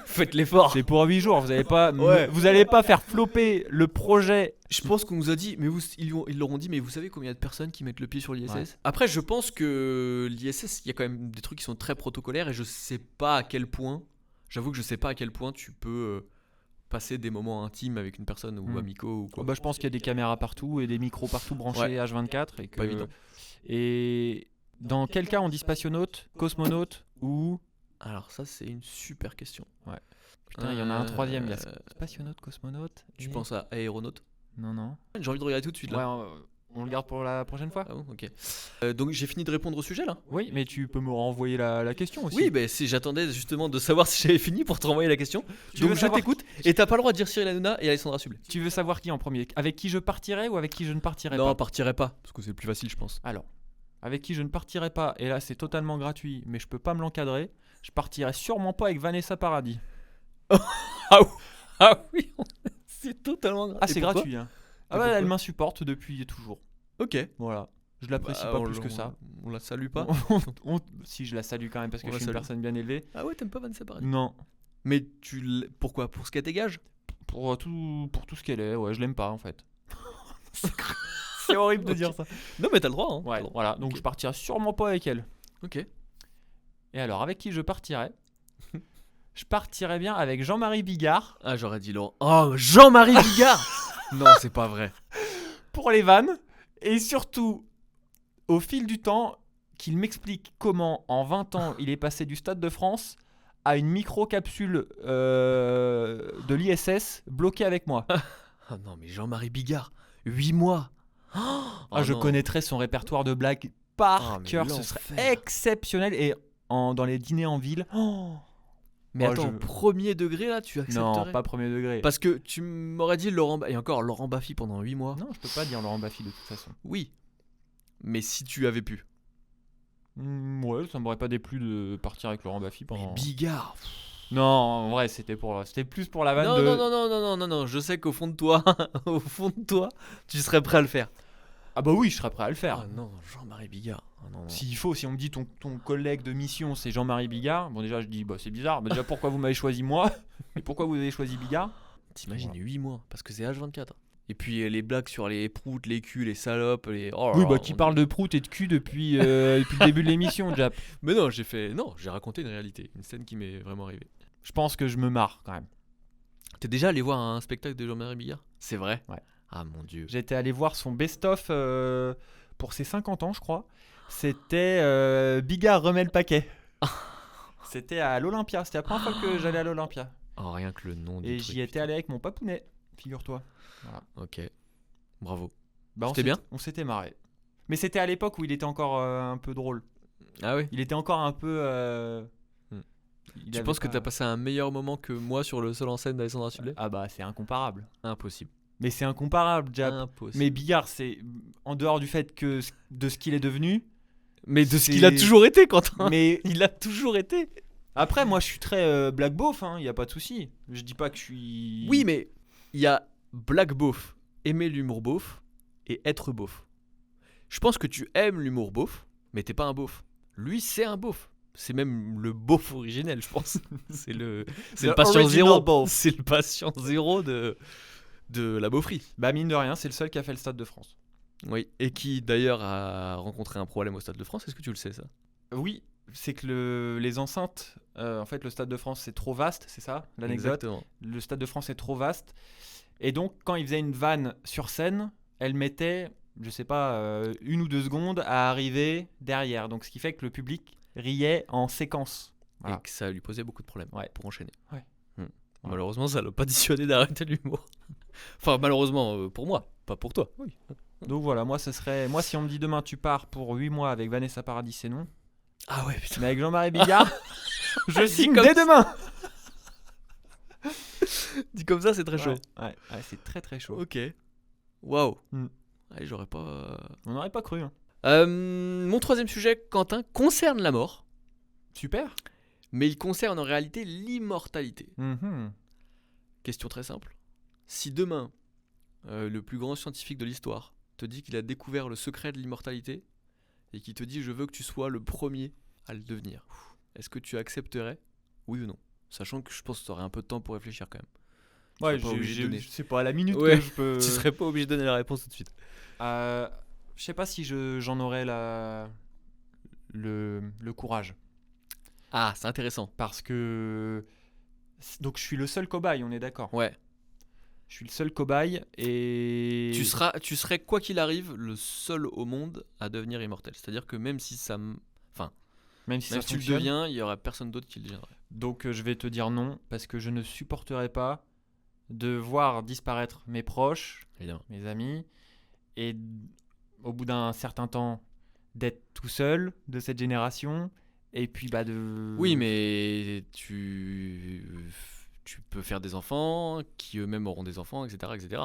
faites l'effort. C'est pour 8 jours, vous allez pas Ouais. vous allez pas faire flopper le projet. Je pense qu'on nous a dit, mais ils leur ont dit, mais vous savez combien de personnes qui mettent le pied sur l'ISS. Ouais. Après, je pense que l'ISS, il y a quand même des trucs qui sont très protocolaires et je sais pas à quel point, j'avoue que je sais pas à quel point tu peux passer des moments intimes avec une personne ou amicaux ou quoi. Bah, je pense qu'il y a des caméras partout et des micros partout branchés Ouais. H24 et que Pas évident. Et dans quel cas on dit spationaute, cosmonaute ou Alors ça, c'est une super question. putain, il y en a un troisième, il y a Euh, spationaute, cosmonaute. Tu et- penses à aéronaute? Non. J'ai envie de regarder tout de suite Ouais, là. on le garde pour la prochaine fois. Ah bon, ok. Donc j'ai fini de répondre au sujet là. Oui, mais tu peux me renvoyer la question aussi. Oui, bah, j'attendais justement de savoir si j'avais fini pour te renvoyer la question. Tu Donc veux je savoir- t'écoute et t'as pas le droit de dire Cyril Hanouna et Alessandra Sublet. Tu veux savoir qui en premier? Avec qui je partirais ou avec qui je ne partirais Non, pas? on partirait pas parce que c'est le plus facile, je pense. Alors, avec qui je ne partirais pas, et là c'est totalement gratuit, mais je peux pas me l'encadrer, je partirais sûrement pas avec Vanessa Paradis. Ah oui, c'est totalement gratuit. Ah, c'est gratuit, hein. Ah Et ouais, elle pourquoi m'insupporte depuis toujours. Ok. Voilà. Je l'apprécie Bah, pas on plus le- que ça. On la salue pas. Si, je la salue quand même parce que On je la suis une salue. personne bien élevée. Ah ouais, t'aimes pas Vanessa Paradis? Non. Mais pourquoi? Pour ce qu'elle dégage? Pour tout ce qu'elle est, ouais, je l'aime pas en fait. C'est horrible de dire ça. Non, mais t'as le droit. Hein. T'as Ouais, le droit. voilà, donc Ok. je partirais sûrement pas avec elle. Ok. Et alors, avec qui je partirais? Je partirais bien avec Jean-Marie Bigard Ah, j'aurais dit Laurent. Oh, Jean-Marie Bigard. Non, c'est pas vrai. pour les vannes et surtout, au fil du temps, qu'il m'explique comment, en 20 ans, il est passé du Stade de France à une micro-capsule de l'ISS bloquée avec moi. Ah non, mais Jean-Marie Bigard, 8 mois. Oh Je non. connaîtrais son répertoire de blagues par Ah, mais cœur, ce serait l'enfer. exceptionnel. Et dans les dîners en ville, Mais Oh, attends, premier degré là, tu accepterais? non, pas premier degré. Parce que tu m'aurais dit et encore Laurent Baffy pendant 8 mois. Non, je peux pas dire Laurent Baffy de toute façon. Oui. Mais si tu avais pu. Ouais, ça m'aurait pas déplu de partir avec Laurent Baffy pendant. Bigard. Non, en vrai, c'était plus pour la vanne Non, de. non, je sais qu'au fond de toi, tu serais prêt à le faire. Ah bah oui, je serais prêt à le faire. Ah non, Jean-Marie Bigard. Ah non, non. S'il faut, si on me dit ton collègue de mission c'est Jean-Marie Bigard, bon déjà je dis bah c'est bizarre, bah déjà pourquoi vous m'avez choisi moi et pourquoi vous avez choisi Bigard? T'imagines Voilà. 8 mois, parce que c'est H24. Et puis les blagues sur les proutes, les culs, les salopes, les... Oh là Oui là, bah qui parle de prout et de cul depuis le début de l'émission, Jap. Mais non, j'ai raconté une réalité, une scène qui m'est vraiment arrivée. Je pense que je me marre quand même. T'es déjà allé voir un spectacle de Jean-Marie Bigard? C'est vrai? Ouais. Ah mon dieu. J'étais allé voir son best-of pour ses 50 ans je crois. C'était Bigard remet le paquet. C'était à l'Olympia, c'était la première fois que j'allais à l'Olympia. Oh, rien que le nom du Et truc. j'y étais allé avec mon papounet, figure-toi. Ok. Bravo. Bah, C'était bien? On s'était marré. Mais c'était à l'époque où il était encore un peu drôle. Ah oui? Il était encore un peu. Il Tu avait penses que pas- t'as passé un meilleur moment que moi sur le seul en scène d'Alessandra Sublet? Ah bah c'est incomparable. Impossible. Mais c'est incomparable, Jap. Impossible. Mais Bigard, c'est en dehors du fait que de ce qu'il est devenu. Mais de ce c'est- qu'il a toujours été, Quentin. Mais Il a toujours été. après, moi, je suis très black beauf. Il y a pas de souci. Je dis pas que je suis. Oui, mais il y a black beauf, aimer l'humour beauf, et être beauf. Je pense que tu aimes l'humour beauf, mais t'es pas un beauf. Lui, c'est un beauf. C'est même le beauf originel, je pense. c'est le The patient original zéro. beauf. C'est le patient zéro de la beaufrie. Bah mine de rien, c'est le seul qui a fait le Stade de France. Oui. Et qui d'ailleurs a rencontré un problème au Stade de France. Est-ce que tu le sais ça? Oui, c'est que les enceintes. En fait, le Stade de France c'est trop vaste, c'est ça l'anecdote. Exactement. Le Stade de France est trop vaste. Et donc, quand il faisait une vanne sur scène, elle mettait, je sais pas, 1 ou 2 secondes à arriver derrière. Donc, ce qui fait que le public riait en séquence. Voilà. Et que ça lui posait beaucoup de problèmes Ouais. pour enchaîner. Ouais. Voilà. Malheureusement, ça l'a pas dissuadé d'arrêter l'humour. Enfin, malheureusement, pour moi, pas pour toi. Oui. Donc voilà, moi si on me dit demain tu pars pour 8 mois avec Vanessa Paradis, c'est non. Ah ouais, putain. Mais avec Jean-Marie Bigard, je Dit signe comme dès ça. demain. Dit comme ça, c'est très chaud. Ouais, c'est très très chaud. Ok. Waouh. Mm. Ouais, j'aurais pas. On n'aurait pas cru. Hein. Mon troisième sujet, Quentin, concerne la mort, Super. mais il concerne en réalité l'immortalité. Mhm. Question très simple. Si demain, le plus grand scientifique de l'histoire te dit qu'il a découvert le secret de l'immortalité et qu'il te dit je veux que tu sois le premier à le devenir, est-ce que tu accepterais, oui ou non? Sachant que je pense que tu aurais un peu de temps pour réfléchir quand même. Tu Ouais, serais pas obligé de donner. je sais pas à la minute Ouais, que je peux. Tu serais pas obligé de donner la réponse tout de suite. Je sais pas si j'en aurais le courage. Ah, c'est intéressant. Parce que. Donc je suis le seul cobaye, on est d'accord. Ouais. Je suis le seul cobaye et. Tu serais quoi qu'il arrive le seul au monde à devenir immortel. C'est-à-dire que même si ça, Même si même ça si tu le fonctionne. deviens, il y aura personne d'autre qui le deviendrait. Donc je vais te dire non, parce que je ne supporterai pas de voir disparaître mes proches, Évidemment. mes amis, et au bout d'un certain temps d'être tout seul de cette génération, et puis bah de... Oui, mais tu peux faire des enfants qui eux-mêmes auront des enfants, etc., etc.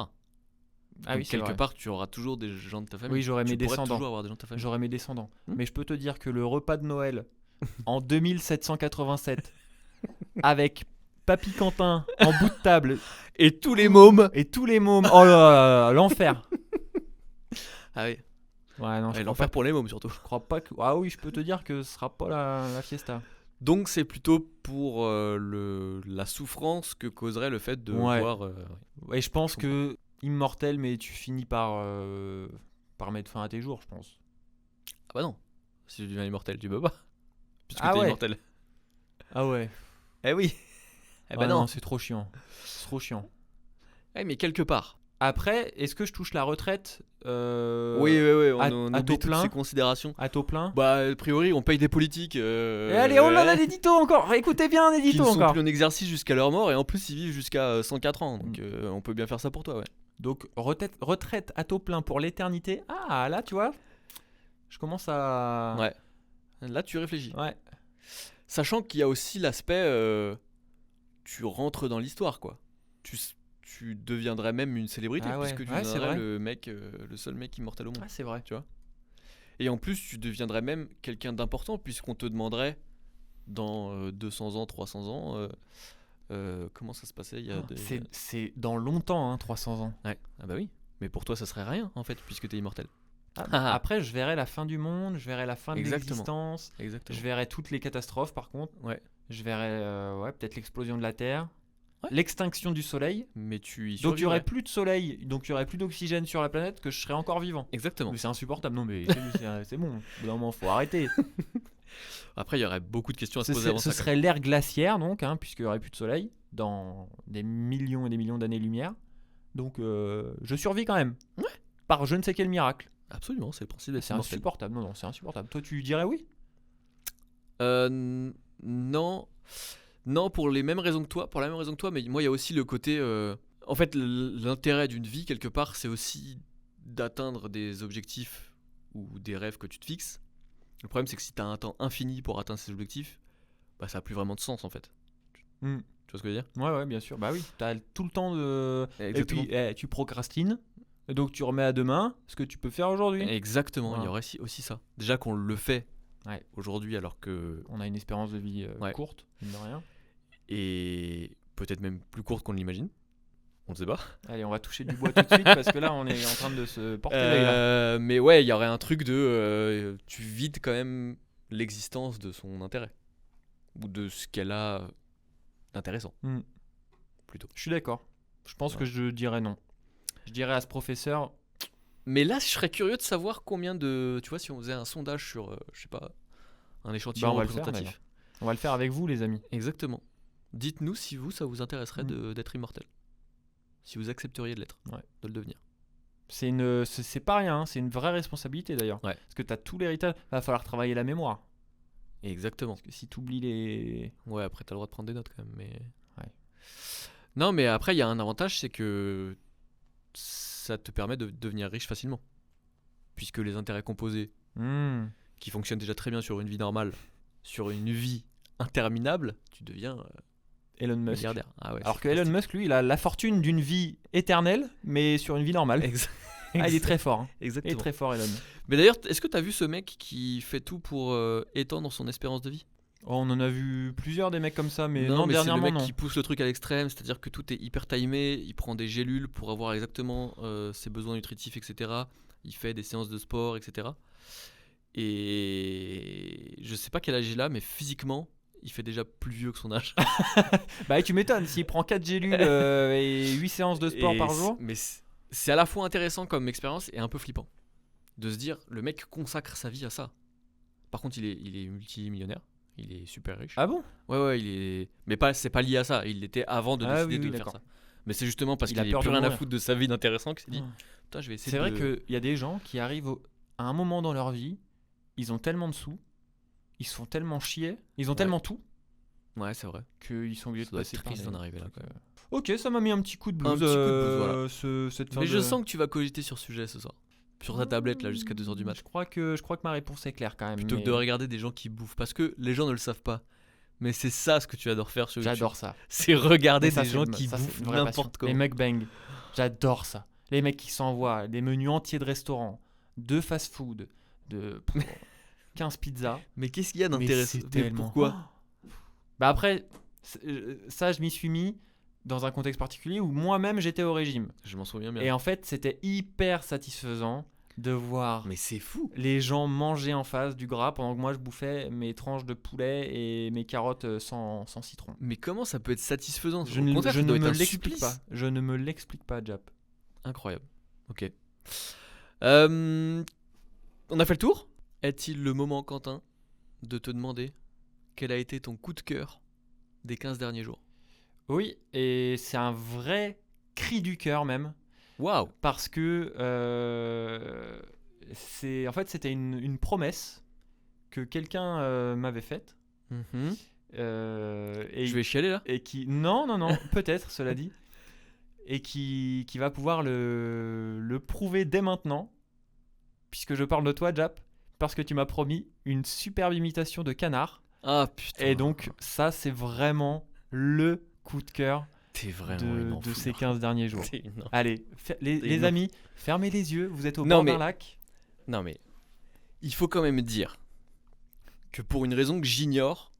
Ah Donc, oui, c'est quelque vrai. part, tu auras toujours des gens de ta famille. Oui, j'aurai Tu mes pourrais descendants. toujours avoir des gens de ta famille. J'aurai mes descendants. Hmm. Mais je peux te dire que le repas de Noël en 2787, avec Papy Quentin en bout de table, Et tous les mômes. et tous les mômes, oh là là, l'enfer. Ah oui. Ouais, non, Et je crois l'enfer pas, pour les mômes surtout. je crois pas que... Ah oui, je peux te dire que ce sera pas la fiesta. Donc c'est plutôt pour la souffrance que causerait le fait de Ouais. voir. Et je pense Je que immortel, mais tu finis par mettre fin à tes jours, je pense. Ah bah non. Si tu deviens immortel, tu peux pas. Puisque Ah t'es ouais. immortel. Ah ouais. Eh oui. Eh bah Ah non. c'est trop chiant. C'est trop chiant. Eh, mais quelque part. Après, est-ce que je touche la retraite Oui, on à oublie taux toutes plein ces considérations. à taux plein? Bah, a priori, on paye des politiques. Et allez, oh là là, ouais, des ditos encore. Écoutez bien, des qui ne ditos sont encore. plus en exercice jusqu'à leur mort et en plus ils vivent jusqu'à 104 ans. Donc on peut bien faire ça pour toi, ouais. Donc retraite à taux plein pour l'éternité. Ah là, tu vois, je commence à. Ouais. Là, tu réfléchis. Ouais. Sachant qu'il y a aussi l'aspect. Tu rentres dans l'histoire, quoi. Tu deviendrais même une célébrité Ah ouais. puisque tu Ouais, c'est deviendrais vrai. le seul mec immortel au monde. Ah, c'est vrai. Tu vois. Et en plus, tu deviendrais même quelqu'un d'important puisqu'on te demanderait dans 200 ans, 300 ans. Comment ça se passait il y a des... C'est dans longtemps, hein, 300 ans. Ouais. Ah bah oui. Mais pour toi, ça serait rien en fait puisque t'es immortel. Après, je verrai la fin du monde, je verrai la fin de Exactement. l'existence, Exactement. je verrai toutes les catastrophes par contre. Ouais. Je verrai peut-être l'explosion de la Terre, Ouais. l'extinction du Soleil. Mais tu y Donc il n'y aurait survivrais. plus de Soleil, donc il n'y aurait plus d'oxygène sur la planète, que je serais encore vivant. Exactement. Mais c'est insupportable, non mais c'est bon, au bout d'un moment, faut arrêter. Après, il y aurait beaucoup de questions à se Ce poser serait, avant ce ça. quand serait l'ère glaciaire, donc, hein, puisqu'il n'y aurait plus de Soleil, dans des millions et des millions d'années-lumière. Donc je survis quand même. Ouais. Par je ne sais quel miracle. même. Absolument, c'est le principe d'être C'est immortel. insupportable, non, c'est insupportable. Toi, tu dirais oui? Non. Non, pour les mêmes raisons que toi. Pour la même raison que toi, mais moi, il y a aussi le côté. En fait, l'intérêt d'une vie, quelque part, c'est aussi d'atteindre des objectifs ou des rêves que tu te fixes. Le problème, c'est que si tu as un temps infini pour atteindre ces objectifs, bah, ça n'a plus vraiment de sens, en fait. Hmm. Tu vois ce que je veux dire? Ouais, bien sûr. Bah oui, t'as tout le temps de. Exactement. Et puis, tu procrastines. Et donc, tu remets à demain ce que tu peux faire aujourd'hui. Exactement, il y Voilà. aurait aussi ça. Déjà qu'on le fait Ouais. aujourd'hui, alors que. On a une espérance de vie Ouais. courte, mine de rien. Et peut-être même plus courte qu'on l'imagine. On ne sait pas. Allez, on va toucher du bois tout de suite parce que là, on est en train de se porter l'œil. Là. Mais ouais, il y aurait un truc de. Tu vides quand même l'existence de son intérêt. Ou de ce qu'elle a d'intéressant. Hmm. Plutôt. Je suis d'accord. Je pense que je dirais non. Je dirais à ce professeur. Mais là, je serais curieux de savoir combien de. Tu vois, si on faisait un sondage sur, je sais pas, un échantillon Bah, on va le faire, représentatif. On va le faire avec vous, les amis. Exactement. Dites-nous si vous, ça vous intéresserait Mm. d'être immortel. Si vous accepteriez de l'être, Ouais. de le devenir. C'est pas rien, hein, c'est une vraie responsabilité d'ailleurs. Ouais. Parce que t'as tout l'héritage. Va falloir travailler la mémoire. Exactement. Parce que si t'oublies les. Ouais, après, t'as le droit de prendre des notes quand même, mais. Ouais. Non, mais après, il y a un avantage, c'est que ça te permet de devenir riche facilement. Puisque les intérêts composés, Hmm. qui fonctionnent déjà très bien sur une vie normale, sur une vie interminable, tu deviens Elon Musk. milliardaire. Ah ouais, Alors c'est que Elon fantastique. Musk, lui, il a la fortune d'une vie éternelle, mais sur une vie normale. Ah, il est très fort. Hein. Il est Exactement. très fort, Elon. Mais d'ailleurs, est-ce que tu as vu ce mec qui fait tout pour étendre son espérance de vie? Oh, on en a vu plusieurs des mecs comme ça, mais non, mais c'est le dernièrement, mec non. qui pousse le truc à l'extrême, c'est-à-dire que tout est hyper timé, il prend des gélules pour avoir exactement ses besoins nutritifs, etc. Il fait des séances de sport, etc. Et je sais pas quel âge il a, mais physiquement, il fait déjà plus vieux que son âge. Bah, tu m'étonnes, s'il prend 4 gélules et 8 séances de sport Et par jour. Mais c'est à la fois intéressant comme expérience et un peu flippant. De se dire, le mec consacre sa vie à ça. Par contre, il est multimillionnaire. Il est super riche. Ah bon? Ouais, il est. Mais c'est pas lié à ça. Il l'était avant de Ah décider oui, de faire d'accord. ça. Mais c'est justement parce Il qu'il a n'a peur plus de rien à mourir. foutre de sa vie d'intéressant qu'il s'est dit, Hmm. putain, je vais essayer C'est de. vrai qu'il y a des gens qui arrivent à un moment dans leur vie, ils ont tellement de sous, ils se font tellement chier, ils ont Ouais. tellement tout, Ouais, c'est vrai. qu'ils sont obligés Ça de doit passer être par triste les d'en arriver là, trucs, quand même. Ok, ça m'a mis un petit coup de blues. Un petit coup de blues, voilà. Cette fin Mais je de- sens que tu vas cogiter sur ce sujet ce soir. Sur ta tablette là jusqu'à 2h du mat. Je crois que ma réponse est claire quand même. Plutôt que mais de regarder des gens qui bouffent. Parce que les gens ne le savent pas. Mais c'est ça ce que tu adores faire sur YouTube. J'adore ça. C'est regarder Mais ça, des c'est gens une- qui ça, c'est bouffent une vraie passion. n'importe comment. Les mukbangs, j'adore ça. Les mecs qui s'envoient des menus entiers de restaurants, de fast-food, de 15 pizzas. Mais qu'est-ce qu'il y a Mais d'intéressant? c'est Mais tellement- pourquoi? Bah après, ça je m'y suis mis dans un contexte particulier où moi-même j'étais au régime. Je m'en souviens bien. Et en fait, c'était hyper satisfaisant de voir Mais c'est fou. les gens manger en face du gras pendant que moi je bouffais mes tranches de poulet et mes carottes sans citron. Mais comment ça peut être satisfaisant? Je Au ne, contraire, je ça ne doit me être un l'explique supplice. pas. Je ne me l'explique pas, Jap. Incroyable. Ok. On a fait le tour. Est-il le moment, Quentin, de te demander quel a été ton coup de cœur des 15 derniers jours? Oui, et c'est un vrai cri du cœur même, Waouh! parce que en fait c'était une promesse que quelqu'un m'avait faite. Et Je vais chialer là? et qui non peut-être cela dit, et qui va pouvoir le prouver dès maintenant, puisque je parle de toi, Jap, parce que tu m'as promis une superbe imitation de canard. Ah putain. Et donc ça c'est vraiment le coup de cœur T'es vraiment une de ces enflure. 15 derniers jours. T'es une Allez, les une amis, fermez les yeux, vous êtes au Non, bord mais- d'un lac. Non mais il faut quand même dire que pour une raison que j'ignore,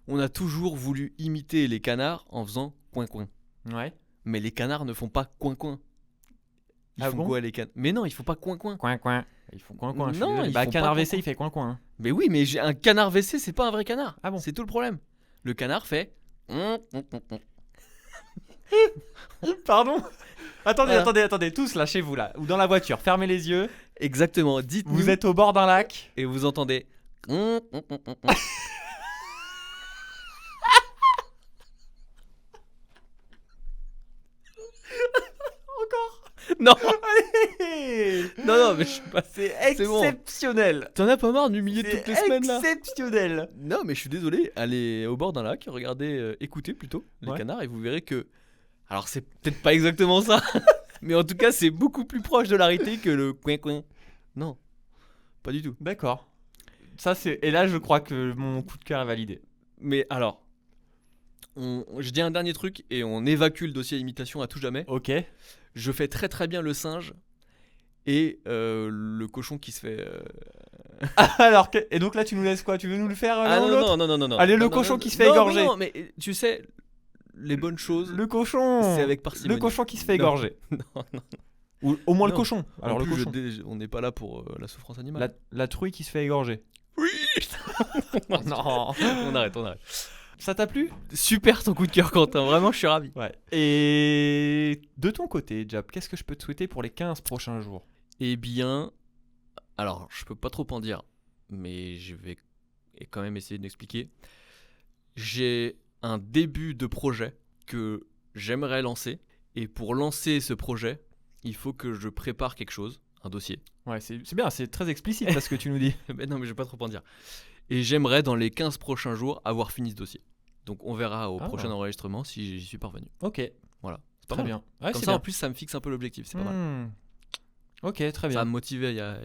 on a toujours voulu imiter les canards en faisant coin-coin. Ouais. Mais les canards ne font pas coin-coin. Ils Ah font bon quoi les canards? Mais non, ils font pas coin-coin. Coin. Ils font coin. je suis Non, désolé. ils Bah font canard pas WC, coin-coin. il fait coin. Hein. Mais oui, mais un canard WC, c'est pas un vrai canard. Ah bon? C'est tout le problème. Le canard fait. Pardon. Voilà. Attendez, tous là chez vous là, ou dans la voiture, fermez les yeux. Exactement. Dites-nous. Vous êtes au bord d'un lac. Et vous entendez. Non, non, mais je suis pas. C'est C'est bon. exceptionnel. T'en as pas marre d'humilier toutes les semaines là? Exceptionnel. Non, mais je suis désolé. Allez au bord d'un lac, regardez, écoutez plutôt les Ouais. canards et vous verrez que. Alors, c'est peut-être pas exactement ça, mais en tout cas, c'est beaucoup plus proche de l'arité que le coin-coin. Non, pas du tout. D'accord. Ça c'est et là je crois que mon coup de cœur est validé. Mais alors, je dis un dernier truc et on évacue le dossier imitation à tout jamais. Ok. Je fais très très bien le singe et le cochon qui se fait. Alors et donc là tu nous laisses quoi? Tu veux nous le faire Ah l'un ou l'autre? non. Allez, le Non, cochon non, qui se fait non, égorger. Non, mais tu sais, les bonnes choses, Le cochon. c'est avec parcimonie. Le cochon qui se fait Non. égorger. Non. Ou au moins le Non. cochon. Alors En le plus, cochon. on n'est pas là pour la souffrance animale. La truie qui se fait égorger. Oui. Non. On arrête. Ça t'a plu? Super ton coup de cœur, Quentin. Vraiment, je suis ravi. Ouais. Et de ton côté, Jap, qu'est-ce que je peux te souhaiter pour les 15 prochains jours? Eh bien, alors, je peux pas trop en dire, mais je vais quand même essayer d'expliquer. J'ai un début de projet que j'aimerais lancer, et pour lancer ce projet, il faut que je prépare quelque chose, un dossier. Ouais, c'est bien, c'est très explicite là ce que tu nous dis. Mais non, mais je vais pas trop en dire. Et j'aimerais, dans les 15 prochains jours, avoir fini ce dossier. Donc on verra au Ah. prochain enregistrement si j'y suis parvenu. Ok, Voilà. C'est pas très mal. bien. Ouais, Comme c'est ça, bien. en plus, ça me fixe un peu l'objectif. C'est pas mal. Ok, très Ça va bien. me motiver à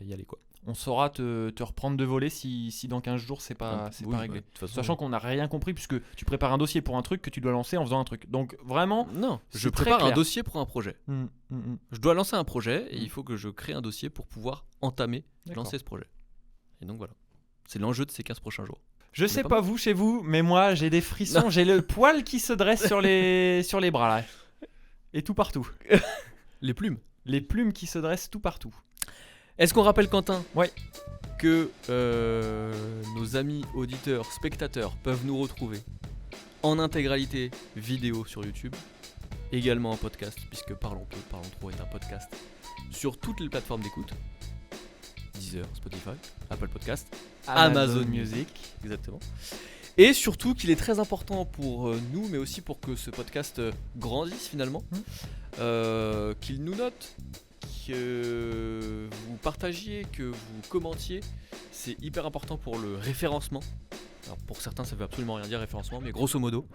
y aller, quoi. On saura te reprendre de voler si dans 15 jours c'est pas Oui, réglé. de toute façon, Sachant qu'on n'a rien compris puisque tu prépares un dossier pour un truc que tu dois lancer en faisant un truc. Donc vraiment, Non, c'est je très prépare un clair. dossier pour un projet. Mm. Je dois lancer un projet et Mm. il faut que je crée un dossier pour pouvoir entamer, D'accord. lancer ce projet. Et donc voilà. C'est l'enjeu de ces 15 prochains jours. Je sais pas pas vous chez vous, mais moi j'ai des frissons, j'ai le poil qui se dresse sur les bras là. Et tout partout. Les plumes. Les plumes qui se dressent tout partout. Est-ce qu'on rappelle, Quentin, Ouais. que nos amis auditeurs, spectateurs peuvent nous retrouver en intégralité vidéo sur YouTube, également en podcast, puisque Parlons peu, Parlons trop est un podcast sur toutes les plateformes d'écoute, Deezer, Spotify, Apple Podcast, Amazon Music, exactement. Et surtout qu'il est très important pour nous, mais aussi pour que ce podcast grandisse finalement, qu'il nous note, que vous partagiez, que vous commentiez. C'est hyper important pour le référencement. Alors pour certains ça veut absolument rien dire référencement, mais grosso modo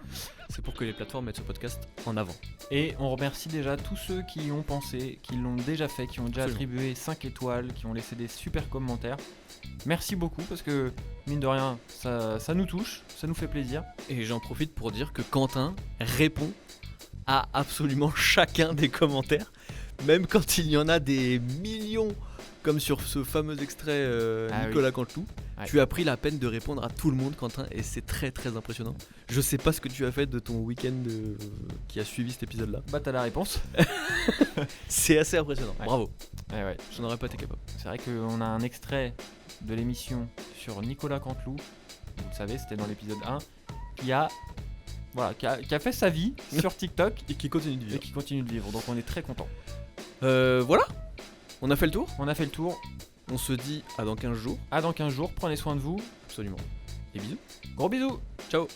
c'est pour que les plateformes mettent ce podcast en avant. Et on remercie déjà tous ceux qui y ont pensé, qui l'ont déjà fait, qui ont déjà Absolument. attribué 5 étoiles, qui ont laissé des super commentaires. Merci beaucoup parce que mine de rien ça nous touche, ça nous fait plaisir. Et j'en profite pour dire que Quentin répond à absolument chacun des commentaires, même quand il y en a des millions, comme sur ce fameux extrait Nicolas Canteloup. Ouais. Tu as pris la peine de répondre à tout le monde, Quentin, et c'est très très impressionnant. Je sais pas ce que tu as fait de ton week-end qui a suivi cet épisode-là. Bah t'as la réponse. C'est assez impressionnant, Ouais. bravo. Ouais. Je n'en aurais pas été capable. C'est vrai qu'on a un extrait de l'émission sur Nicolas Canteloup, vous le savez, c'était dans l'épisode 1, qui a fait sa vie sur TikTok Et qui continue de et vivre. qui continue de vivre. Donc on est très content. Voilà, on a fait le tour. On a fait le tour. On se dit à dans 15 jours. À dans 15 jours. Prenez soin de vous. Absolument. Et bisous. Gros bisous. Ciao.